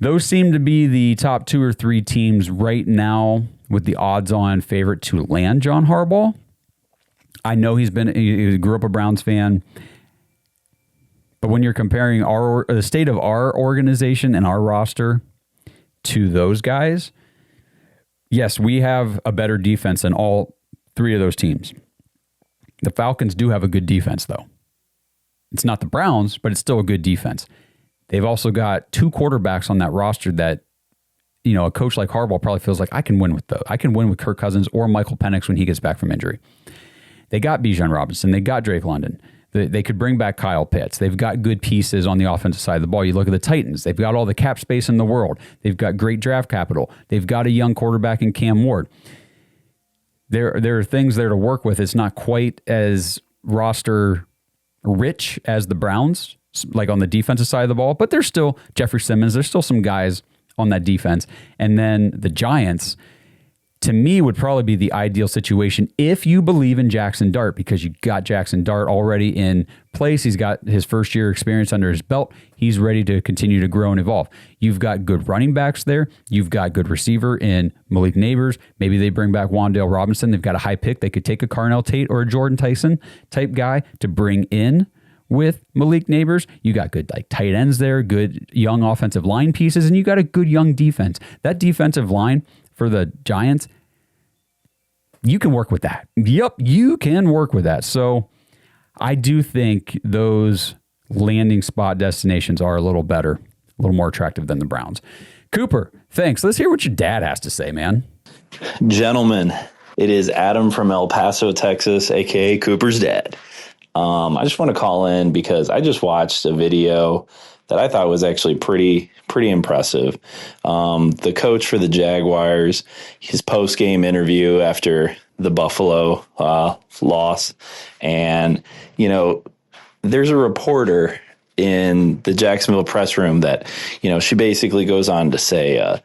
Those seem to be the top 2 or 3 teams right now with the odds-on favorite to land John Harbaugh. I know he grew up a Browns fan, but when you're comparing the state of our organization and our roster to those guys, yes, we have a better defense than all 3 of those teams. The Falcons do have a good defense, though. It's not the Browns, but it's still a good defense. They've also got 2 quarterbacks on that roster that, a coach like Harbaugh probably feels like I can win with those. I can win with Kirk Cousins or Michael Penix when he gets back from injury. They got Bijan Robinson. They got Drake London. They could bring back Kyle Pitts. They've got good pieces on the offensive side of the ball. You look at the Titans. They've got all the cap space in the world. They've got great draft capital. They've got a young quarterback in Cam Ward. There are things there to work with. It's not quite as roster rich as the Browns, like on the defensive side of the ball, but there's still Jeffrey Simmons. There's still some guys on that defense. And then the Giants, to me, would probably be the ideal situation if you believe in Jackson Dart, because you got Jackson Dart already in place. He's got his first year experience under his belt. He's ready to continue to grow and evolve. You've got good running backs there. You've got good receiver in Malik Neighbors. Maybe they bring back Wan'Dale Robinson. They've got a high pick. They could take a Carnell Tate or a Jordan Tyson type guy to bring in with Malik Neighbors. You got good like tight ends there, good young offensive line pieces, and you got a good young defense. That defensive line for the Giants, you can work with that. Yep, you can work with that. So I do think those landing spot destinations are a little better, a little more attractive than the Browns. Cooper, thanks. Let's hear what your dad has to say, man. Gentlemen, it is Adam from El Paso, Texas, a.k.a. Cooper's dad. I just want to call in because I just watched a video that I thought was actually pretty impressive. The coach for the Jaguars, his post-game interview after the Buffalo loss. And, you know, there's a reporter in the Jacksonville press room that, you know, she basically goes on to say,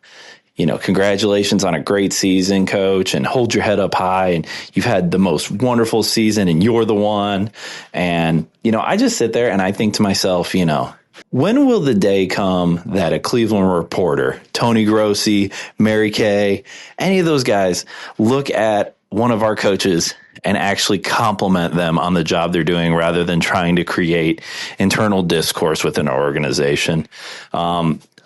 you know, congratulations on a great season, coach, and hold your head up high. And you've had the most wonderful season and you're the one. And, you know, I just sit there and I think to myself, you know, when will the day come that a Cleveland reporter, Tony Grossi, Mary Kay, any of those guys look at one of our coaches and actually compliment them on the job they're doing rather than trying to create internal discourse within our organization?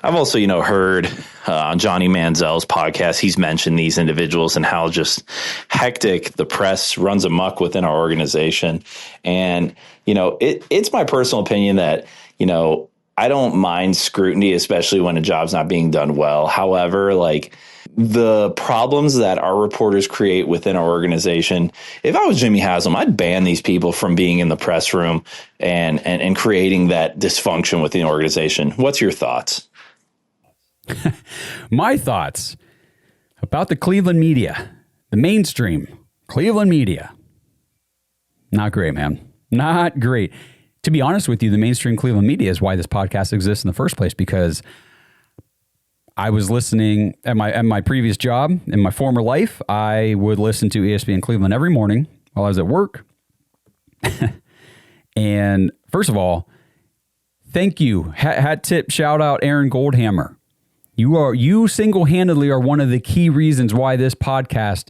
I've also, you know, heard on Johnny Manziel's podcast, he's mentioned these individuals and how just hectic the press runs amok within our organization. And, you know, it's my personal opinion that, you know, I don't mind scrutiny, especially when a job's not being done well. However, like the problems that our reporters create within our organization, if I was Jimmy Haslam, I'd ban these people from being in the press room and creating that dysfunction within the organization. What's your thoughts? My thoughts about the Cleveland media, the mainstream Cleveland media. Not great, man. Not great. To be honest with you, the mainstream Cleveland media is why this podcast exists in the first place, because I was listening at my previous job in my former life. I would listen to ESPN Cleveland every morning while I was at work. And first of all, thank you. Hat tip, shout out Aaron Goldhammer. You single-handedly are one of the key reasons why this podcast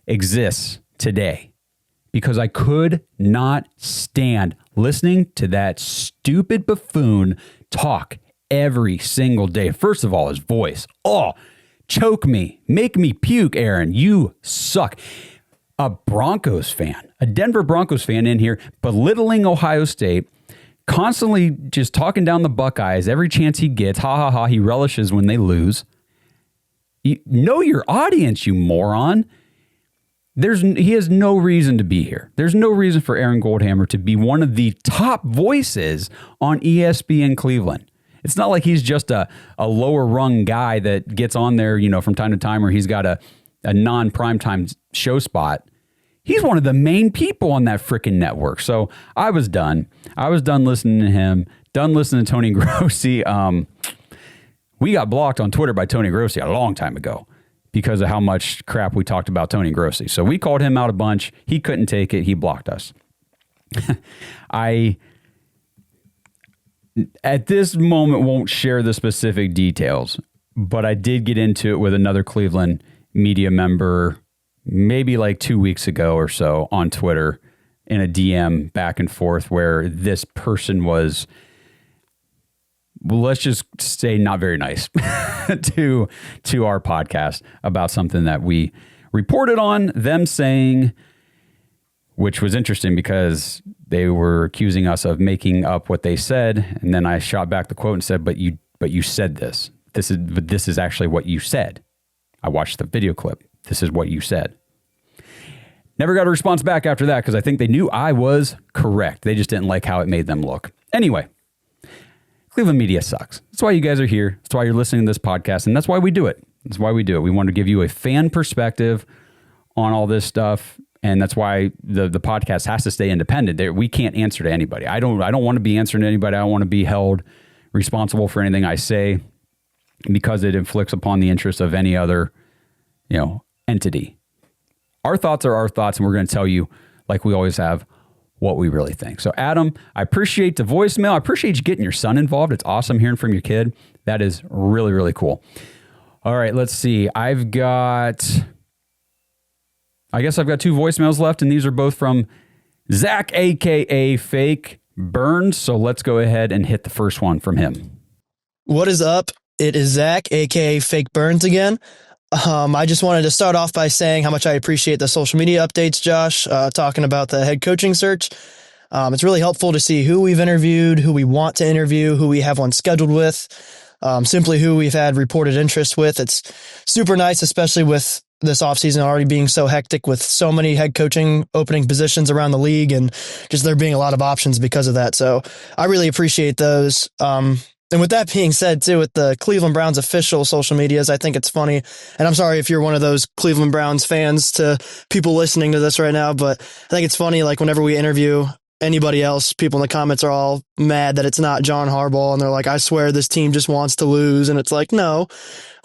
exists today, because I could not stand listening to that stupid buffoon talk every single day. First of all, his voice. Oh, choke me. Make me puke, Aaron. You suck. A Broncos fan, a Denver Broncos fan in here belittling Ohio State, constantly just talking down the Buckeyes every chance he gets. Ha ha ha. He relishes when they lose. You know your audience, you moron. He has no reason to be here. There's no reason for Aaron Goldhammer to be one of the top voices on ESPN Cleveland. It's not like he's just a lower rung guy that gets on there, you know, from time to time, or he's got a non-primetime show spot. He's one of the main people on that freaking network. So I was done. I was done listening to him, done listening to Tony Grossi. We got blocked on Twitter by Tony Grossi a long time ago because of how much crap we talked about Tony Grossi. So we called him out a bunch. He couldn't take it. He blocked us. I, at this moment, won't share the specific details, but I did get into it with another Cleveland media member maybe like 2 weeks ago or so on Twitter in a DM back and forth where this person was, well, let's just say not very nice to our podcast about something that we reported on, them saying, which was interesting because they were accusing us of making up what they said. And then I shot back the quote and said, but you said this. This is actually what you said. I watched the video clip. This is what you said. Never got a response back after that because I think they knew I was correct. They just didn't like how it made them look. Anyway, Cleveland media sucks. That's why you guys are here. That's why you're listening to this podcast, and that's why we do it. That's why we do it. We want to give you a fan perspective on all this stuff, and that's why the podcast has to stay independent. We can't answer to anybody. I don't want to be answering to anybody. I don't want to be held responsible for anything I say because it inflicts upon the interests of any other, entity. Our thoughts are our thoughts, and we're going to tell you, like we always have, what we really think. So, Adam, I appreciate the voicemail. I appreciate you getting your son involved. It's awesome hearing from your kid. That is really, really cool. All right, let's see. I guess I've got two voicemails left, and these are both from Zach, a.k.a. Fake Burns. So let's go ahead and hit the first one from him. What is up? It is Zach, aka Fake Burns again. I just wanted to start off by saying how much I appreciate the social media updates, Josh, talking about the head coaching search. It's really helpful to see who we've interviewed, who we want to interview, who we have one scheduled with, simply who we've had reported interest with. It's super nice, especially with this offseason already being so hectic with so many head coaching opening positions around the league and just there being a lot of options because of that. So I really appreciate those. And with that being said, too, with the Cleveland Browns official social medias, I think it's funny. And I'm sorry if you're one of those Cleveland Browns fans to people listening to this right now, but I think it's funny, like whenever we interview anybody else, people in the comments are all mad that it's not John Harbaugh. And they're like, I swear this team just wants to lose. And it's like, no,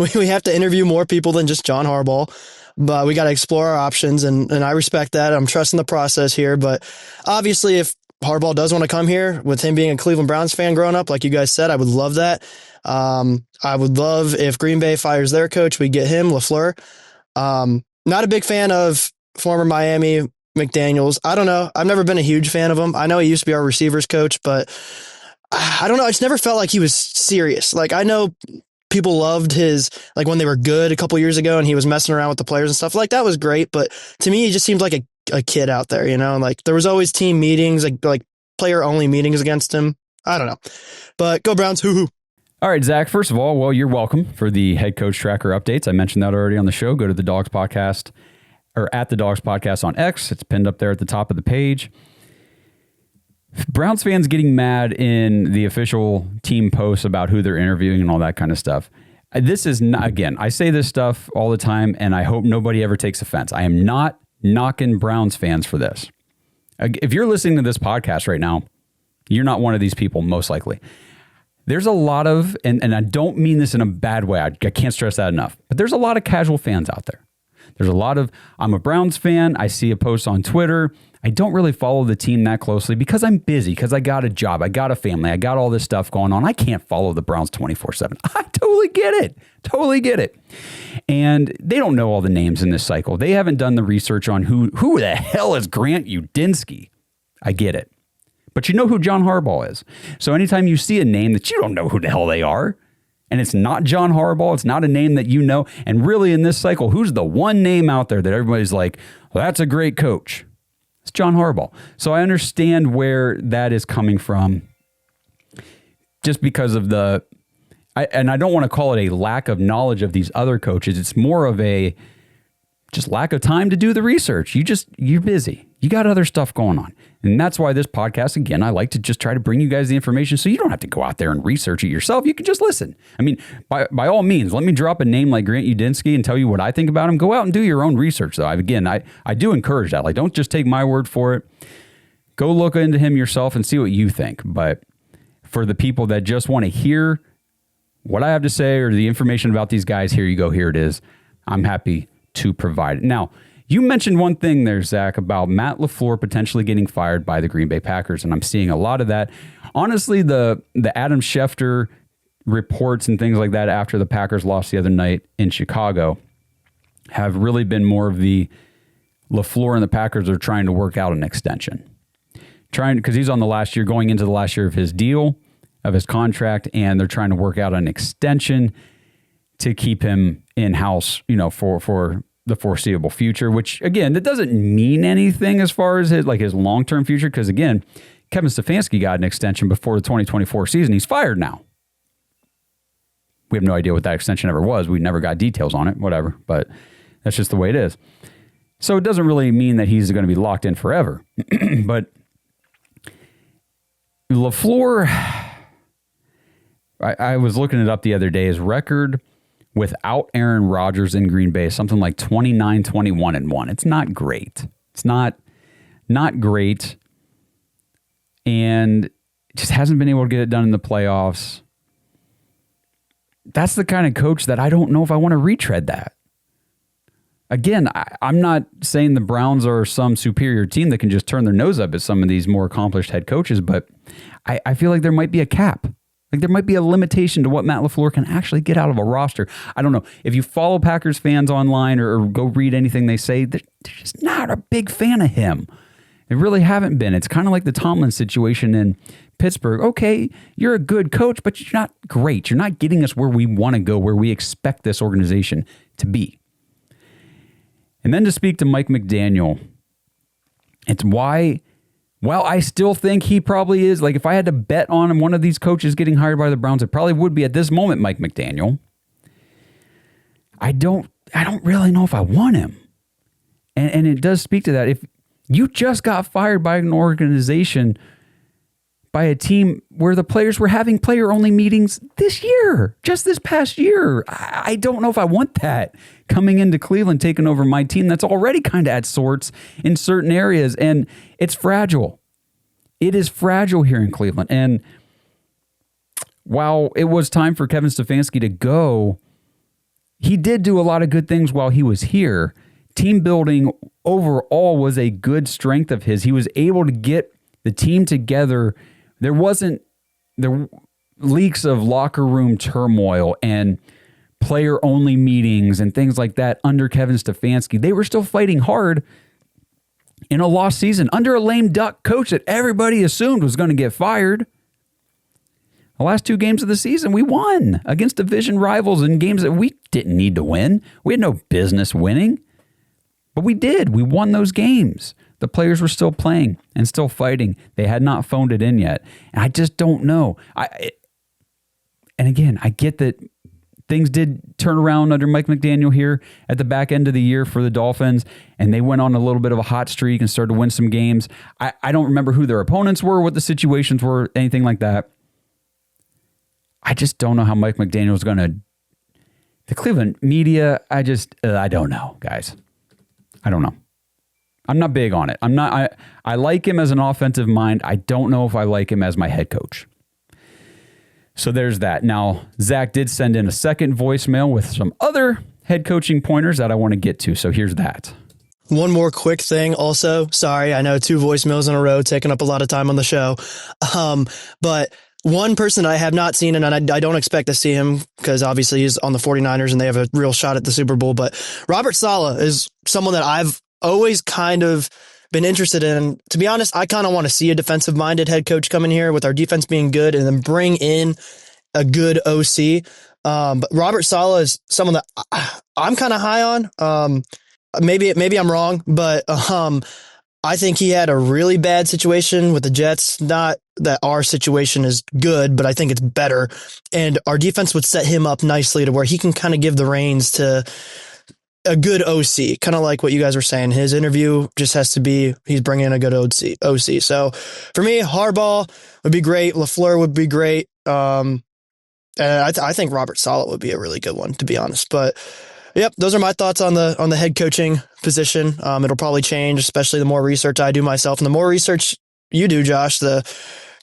we have to interview more people than just John Harbaugh. But we got to explore our options. And I respect that. I'm trusting the process here. But obviously, if Harbaugh does want to come here, with him being a Cleveland Browns fan growing up, like you guys said, I would love that. I would love if Green Bay fires their coach, we get him, LaFleur. Not a big fan of former Miami McDaniels. I don't know. I've never been a huge fan of him. I know he used to be our receivers coach, but I don't know. I just never felt like he was serious. Like I know people loved his, like when they were good a couple years ago and he was messing around with the players and stuff, like that was great. But to me, he just seemed like a kid out there, you know, like there was always team meetings, like player only meetings against him. I don't know, but go Browns. Hoo hoo. All right, Zach, first of all, well, you're welcome for the head coach tracker updates. I mentioned that already on the show. Go to the Dawgs podcast or at the Dawgs podcast on X. It's pinned up there at the top of the page. Browns fans getting mad in the official team posts about who they're interviewing and all that kind of stuff. This is not, again, I say this stuff all the time and I hope nobody ever takes offense. I am not knocking Browns fans for this. If you're listening to this podcast right now, you're not one of these people, most likely. There's a lot of, and I don't mean this in a bad way, I can't stress that enough, but there's a lot of casual fans out there. There's a lot of, I'm a Browns fan, I see a post on Twitter, I don't really follow the team that closely because I'm busy, because I got a job, I got a family, I got all this stuff going on. I can't follow the Browns 24/7. I totally get it. And they don't know all the names in this cycle. They haven't done the research on who the hell is Grant Udinski. I get it. But you know who John Harbaugh is. So anytime you see a name that you don't know who the hell they are, and it's not John Harbaugh, it's not a name that you know, and really in this cycle, who's the one name out there that everybody's like, well, that's a great coach? It's John Harbaugh. So I understand where that is coming from just because of and I don't want to call it a lack of knowledge of these other coaches. It's more of a just lack of time to do the research. You're busy. You got other stuff going on. And that's why this podcast, again, I like to just try to bring you guys the information so you don't have to go out there and research it yourself. You can just listen. I mean, by all means, let me drop a name like Grant Udinski and tell you what I think about him. Go out and do your own research, though. I do encourage that. Like, don't just take my word for it. Go look into him yourself and see what you think. But for the people that just want to hear what I have to say or the information about these guys, here you go. Here it is. I'm happy to provide it. Now, you mentioned one thing there, Zach, about Matt LaFleur potentially getting fired by the Green Bay Packers, and I'm seeing a lot of that. Honestly, the Adam Schefter reports and things like that after the Packers lost the other night in Chicago have really been more of the LaFleur and the Packers are trying to work out an extension. Because he's on the last year, going into the last year of his deal, of his contract, and they're trying to work out an extension to keep him in-house, for the foreseeable future, which, again, that doesn't mean anything as far as his long-term future, because, again, Kevin Stefanski got an extension before the 2024 season. He's fired now. We have no idea what that extension ever was. We never got details on it, whatever, but that's just the way it is. So it doesn't really mean that he's going to be locked in forever. But LaFleur, I was looking it up the other day, his record without Aaron Rodgers in Green Bay, something like 29-21-1. It's not great. It's not great. And just hasn't been able to get it done in the playoffs. That's the kind of coach that I don't know if I want to retread that. Again, I'm not saying the Browns are some superior team that can just turn their nose up at some of these more accomplished head coaches, but I feel like there might be a cap. Like there might be a limitation to what Matt LaFleur can actually get out of a roster. I don't know. If you follow Packers fans online or go read anything they say, they're just not a big fan of him. They really haven't been. It's kind of like the Tomlin situation in Pittsburgh. Okay, you're a good coach, but you're not great. You're not getting us where we want to go, where we expect this organization to be. And then to speak to Mike McDaniel, it's why, while I still think he probably is, like if I had to bet on one of these coaches getting hired by the Browns, it probably would be at this moment Mike McDaniel. I don't really know if I want him. And it does speak to that. If you just got fired by an organization, by a team where the players were having player-only meetings this year, just this past year, I don't know if I want that coming into Cleveland, taking over my team that's already kind of at sorts in certain areas. And it's fragile. It is fragile here in Cleveland. And while it was time for Kevin Stefanski to go, he did do a lot of good things while he was here. Team building overall was a good strength of his. He was able to get the team together. There leaks of locker room turmoil and player-only meetings and things like that under Kevin Stefanski. They were still fighting hard in a lost season under a lame duck coach that everybody assumed was going to get fired. The last 2 games of the season, we won against division rivals in games that we didn't need to win. We had no business winning, but we did. We won those games. The players were still playing and still fighting. They had not phoned it in yet. And I just don't know. And again, I get that things did turn around under Mike McDaniel here at the back end of the year for the Dolphins, and they went on a little bit of a hot streak and started to win some games. I don't remember who their opponents were, what the situations were, anything like that. I just don't know how Mike McDaniel is going to... The Cleveland media, I don't know, guys. I don't know. I'm not big on it. I like him as an offensive mind. I don't know if I like him as my head coach. So there's that. Now, Zach did send in a second voicemail with some other head coaching pointers that I want to get to. So here's that. One more quick thing also. Sorry, I know 2 voicemails in a row, taking up a lot of time on the show. But one person I have not seen, and I don't expect to see him because obviously he's on the 49ers and they have a real shot at the Super Bowl, but Robert Saleh is someone that I've always kind of been interested in. To be honest, I kind of want to see a defensive-minded head coach come in here with our defense being good and then bring in a good OC. But Robert Saleh is someone that I'm kind of high on. Maybe I'm wrong, but I think he had a really bad situation with the Jets. Not that our situation is good, but I think it's better. And our defense would set him up nicely to where he can kind of give the reins to a good OC, kind of like what you guys were saying. His interview just has to be, he's bringing in a good OC. So for me, Harbaugh would be great. LaFleur would be great. And I think Robert Saleh would be a really good one, to be honest. But yep, those are my thoughts on the head coaching position. It'll probably change, especially the more research I do myself, and the more research you do, Josh, the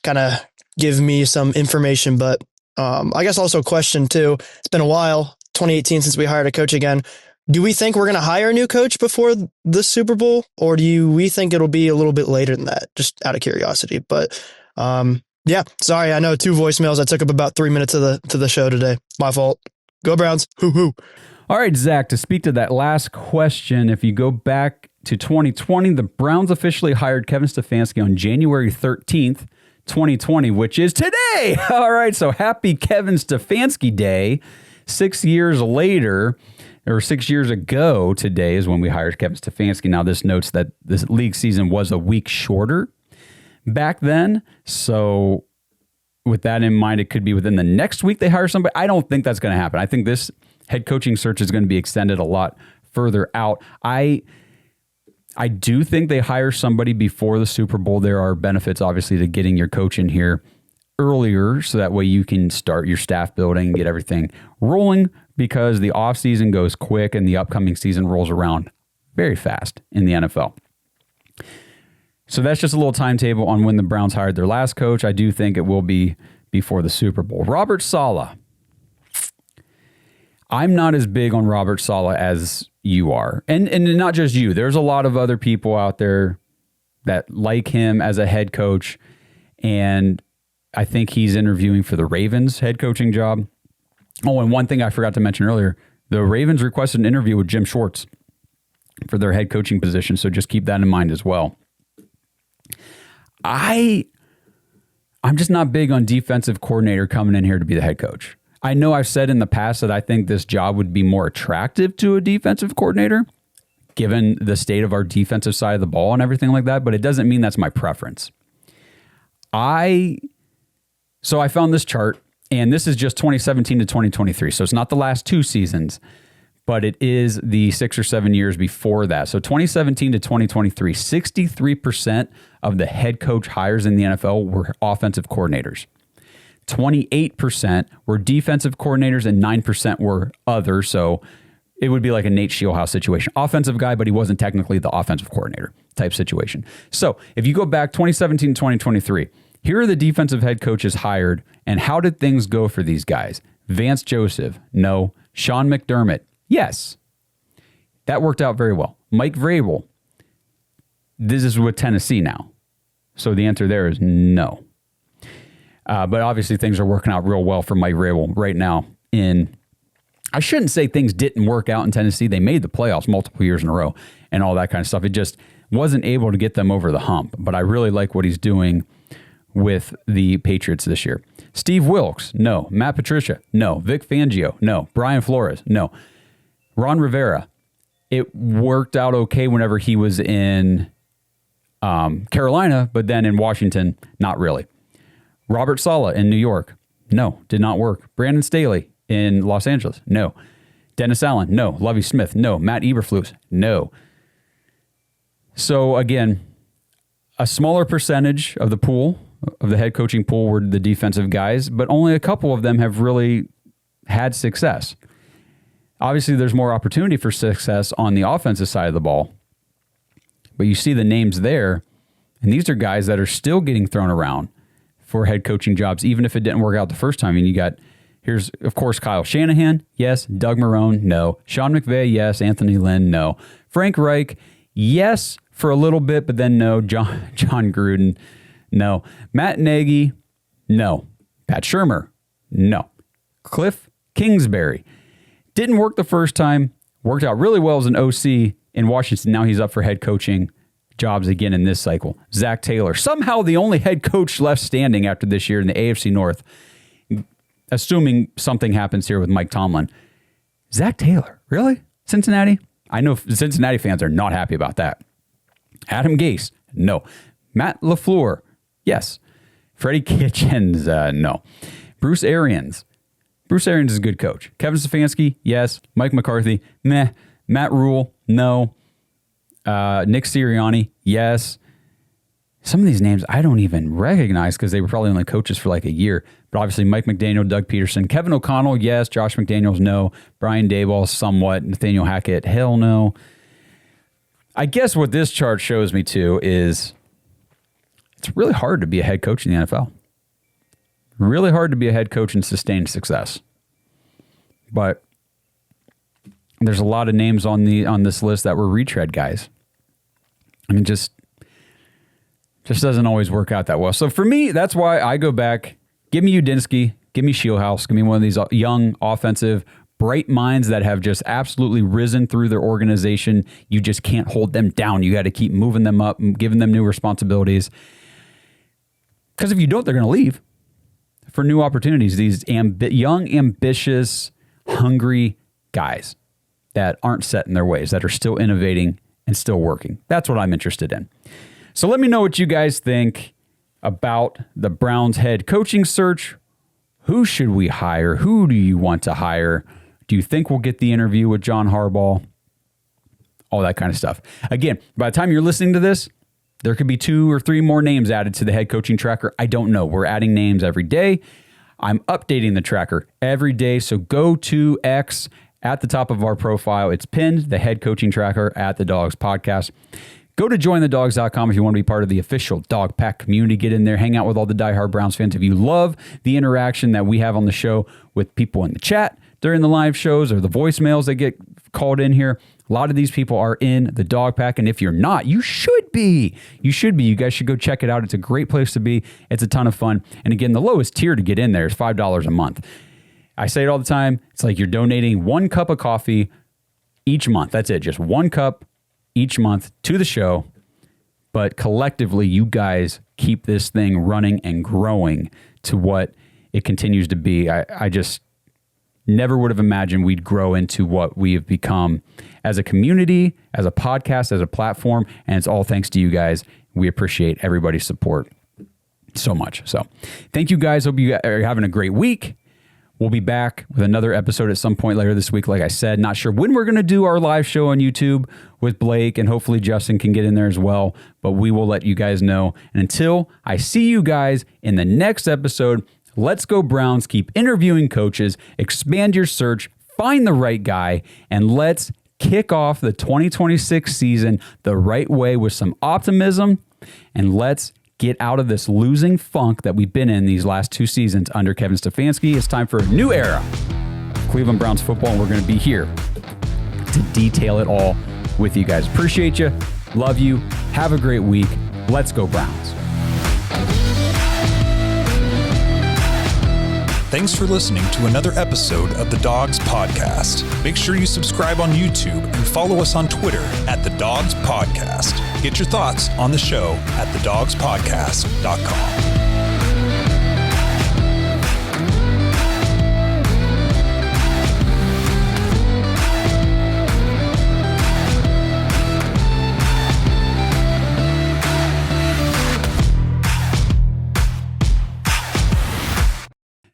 kind of give me some information. But I guess also a question too. It's been a while, 2018 since we hired a coach again. Do we think we're going to hire a new coach before the Super Bowl, or do we think it'll be a little bit later than that? Just out of curiosity. But yeah, sorry, I know 2 voicemails. I took up about 3 minutes of the show today. My fault. Go Browns. Hoo hoo. All right, Zach, to speak to that last question, if you go back to 2020, the Browns officially hired Kevin Stefanski on January 13th, 2020, which is today. All right, so happy Kevin Stefanski Day. 6 years later, or 6 years ago today is when we hired Kevin Stefanski. Now, this notes that this league season was a week shorter back then. So with that in mind, it could be within the next week they hire somebody. I don't think that's going to happen. I think this head coaching search is going to be extended a lot further out. I do think they hire somebody before the Super Bowl. There are benefits, obviously, to getting your coach in here earlier so that way you can start your staff building and get everything rolling, because the offseason goes quick and the upcoming season rolls around very fast in the NFL. So that's just a little timetable on when the Browns hired their last coach. I do think it will be before the Super Bowl. Robert Saleh. I'm not as big on Robert Saleh as you are. And not just you. There's a lot of other people out there that like him as a head coach. And I think he's interviewing for the Ravens head coaching job. Oh, and one thing I forgot to mention earlier, the Ravens requested an interview with Jim Schwartz for their head coaching position. So just keep that in mind as well. I'm just not big on defensive coordinator coming in here to be the head coach. I know I've said in the past that I think this job would be more attractive to a defensive coordinator, given the state of our defensive side of the ball and everything like that, but it doesn't mean that's my preference. So I found this chart, and this is just 2017 to 2023. So it's not the last 2 seasons, but it is the 6 or 7 years before that. So 2017 to 2023, 63% of the head coach hires in the NFL were offensive coordinators. 28% were defensive coordinators and 9% were other. So it would be like a Nate Scheelhaase situation. Offensive guy, but he wasn't technically the offensive coordinator type situation. So if you go back 2017 to 2023, here are the defensive head coaches hired, and how did things go for these guys? Vance Joseph, no. Sean McDermott, yes. That worked out very well. Mike Vrabel, this is with Tennessee now. So the answer there is no. But obviously things are working out real well for Mike Vrabel right now. I shouldn't say things didn't work out in Tennessee. They made the playoffs multiple years in a row and all that kind of stuff. It just wasn't able to get them over the hump. But I really like what he's doing with the Patriots this year. Steve Wilkes, no. Matt Patricia, no. Vic Fangio, no. Brian Flores, no. Ron Rivera, it worked out okay whenever he was in Carolina, but then in Washington, not really. Robert Saleh in New York, no, did not work. Brandon Staley in Los Angeles, no. Dennis Allen, no. Lovie Smith, no. Matt Eberflus, no. So again, a smaller percentage of the pool, of the head coaching pool, were the defensive guys, but only a couple of them have really had success. Obviously, there's more opportunity for success on the offensive side of the ball, but you see the names there, and these are guys that are still getting thrown around for head coaching jobs, even if it didn't work out the first time. I mean, you got, here's, of course, Kyle Shanahan, yes. Doug Marrone, no. Sean McVay, yes. Anthony Lynn, no. Frank Reich, yes, for a little bit, but then no. John Gruden, no. Matt Nagy, no. Pat Shurmur, no. Cliff Kingsbury, didn't work the first time, worked out really well as an OC in Washington. Now he's up for head coaching jobs again in this cycle. Zach Taylor, somehow the only head coach left standing after this year in the AFC North, assuming something happens here with Mike Tomlin. Zach Taylor, really? Cincinnati? I know Cincinnati fans are not happy about that. Adam Gase, no. Matt LaFleur, yes. Freddie Kitchens, no. Bruce Arians. Bruce Arians is a good coach. Kevin Stefanski, yes. Mike McCarthy, meh. Matt Rule, no. Nick Sirianni, yes. Some of these names I don't even recognize because they were probably only coaches for like a year. But obviously Mike McDaniel, Doug Peterson, Kevin O'Connell, yes. Josh McDaniels, no. Brian Daboll, somewhat. Nathaniel Hackett, hell no. I guess what this chart shows me too is it's really hard to be a head coach in the NFL. Really hard to be a head coach and sustain success. But there's a lot of names on this list that were retread guys. I mean, just doesn't always work out that well. So for me, that's why I go back. Give me Udinski. Give me Scheelhaase. Give me one of these young, offensive, bright minds that have just absolutely risen through their organization. You just can't hold them down. You got to keep moving them up, giving them new responsibilities. Because if you don't, they're going to leave for new opportunities. These young, ambitious, hungry guys that aren't set in their ways, that are still innovating and still working. That's what I'm interested in. So let me know what you guys think about the Browns head coaching search. Who should we hire? Who do you want to hire? Do you think we'll get the interview with John Harbaugh? All that kind of stuff. Again, by the time you're listening to this, there could be 2 or 3 more names added to the head coaching tracker. I don't know. We're adding names every day. I'm updating the tracker every day. So go to X. At the top of our profile, it's pinned, the head coaching tracker at the Dawgs Podcast. Go to jointhedawgs.com if you want to be part of the official Dog Pack community. Get in there, hang out with all the diehard Browns fans. If you love the interaction that we have on the show with people in the chat during the live shows or the voicemails that get called in here, a lot of these people are in the Dog Pack. And if you're not, you should be. You should be. You guys should go check it out. It's a great place to be. It's a ton of fun. And again, the lowest tier to get in there is $5 a month. I say it all the time. It's like you're donating 1 cup of coffee each month. That's it. Just 1 cup each month to the show. but collectively, you guys keep this thing running and growing to what it continues to be. I just never would have imagined we'd grow into what we have become as a community, as a podcast, as a platform, and it's all thanks to you guys. We appreciate everybody's support so much. So thank you guys. Hope you are having a great week. We'll be back with another episode at some point later this week. Like I said, not sure when we're going to do our live show on YouTube with Blake, and hopefully Justin can get in there as well, but we will let you guys know. And until I see you guys in the next episode, let's go Browns. Keep interviewing coaches, expand your search, find the right guy, and let's kick off the 2026 season the right way with some optimism, and let's get out of this losing funk that we've been in these last 2 seasons under Kevin Stefanski. It's time for a new era of Cleveland Browns football, and we're going to be here to detail it all with you guys. Appreciate you. Love you. Have a great week. Let's go Browns. Thanks for listening to another episode of the Dawgs Podcast. Make sure you subscribe on YouTube and follow us on Twitter at the Dawgs Podcast. Get your thoughts on the show at thedawgspodcast.com.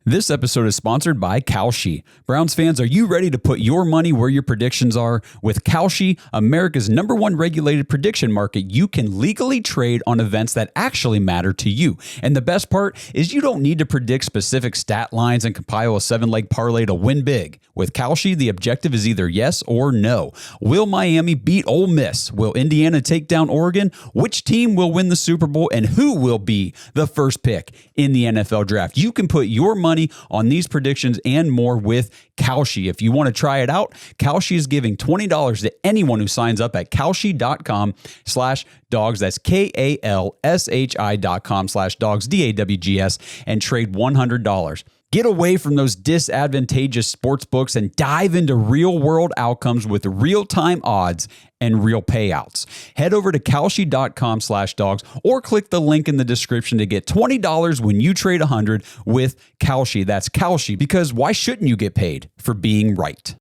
This episode is sponsored by Kalshi. Browns fans, are you ready to put your money where your predictions are? With Kalshi, America's #1 regulated prediction market, you can legally trade on events that actually matter to you. And the best part is you don't need to predict specific stat lines and compile a 7-leg parlay to win big. With Kalshi, the objective is either yes or no. Will Miami beat Ole Miss? Will Indiana take down Oregon? Which team will win the Super Bowl? And who will be the first pick in the NFL draft? You can put your money on these predictions and more with Kalshi. If you want to try it out, Kalshi is giving $20 to anyone who signs up at kalshi.com/dogs. That's KALSHI.com/dogs, DAWGS, and trade $100. Get away from those disadvantageous sports books and dive into real-world outcomes with real-time odds and real payouts. Head over to kalshi.com/dogs or click the link in the description to get $20 when you trade $100 with Kalshi. That's Kalshi, because why shouldn't you get paid for being right?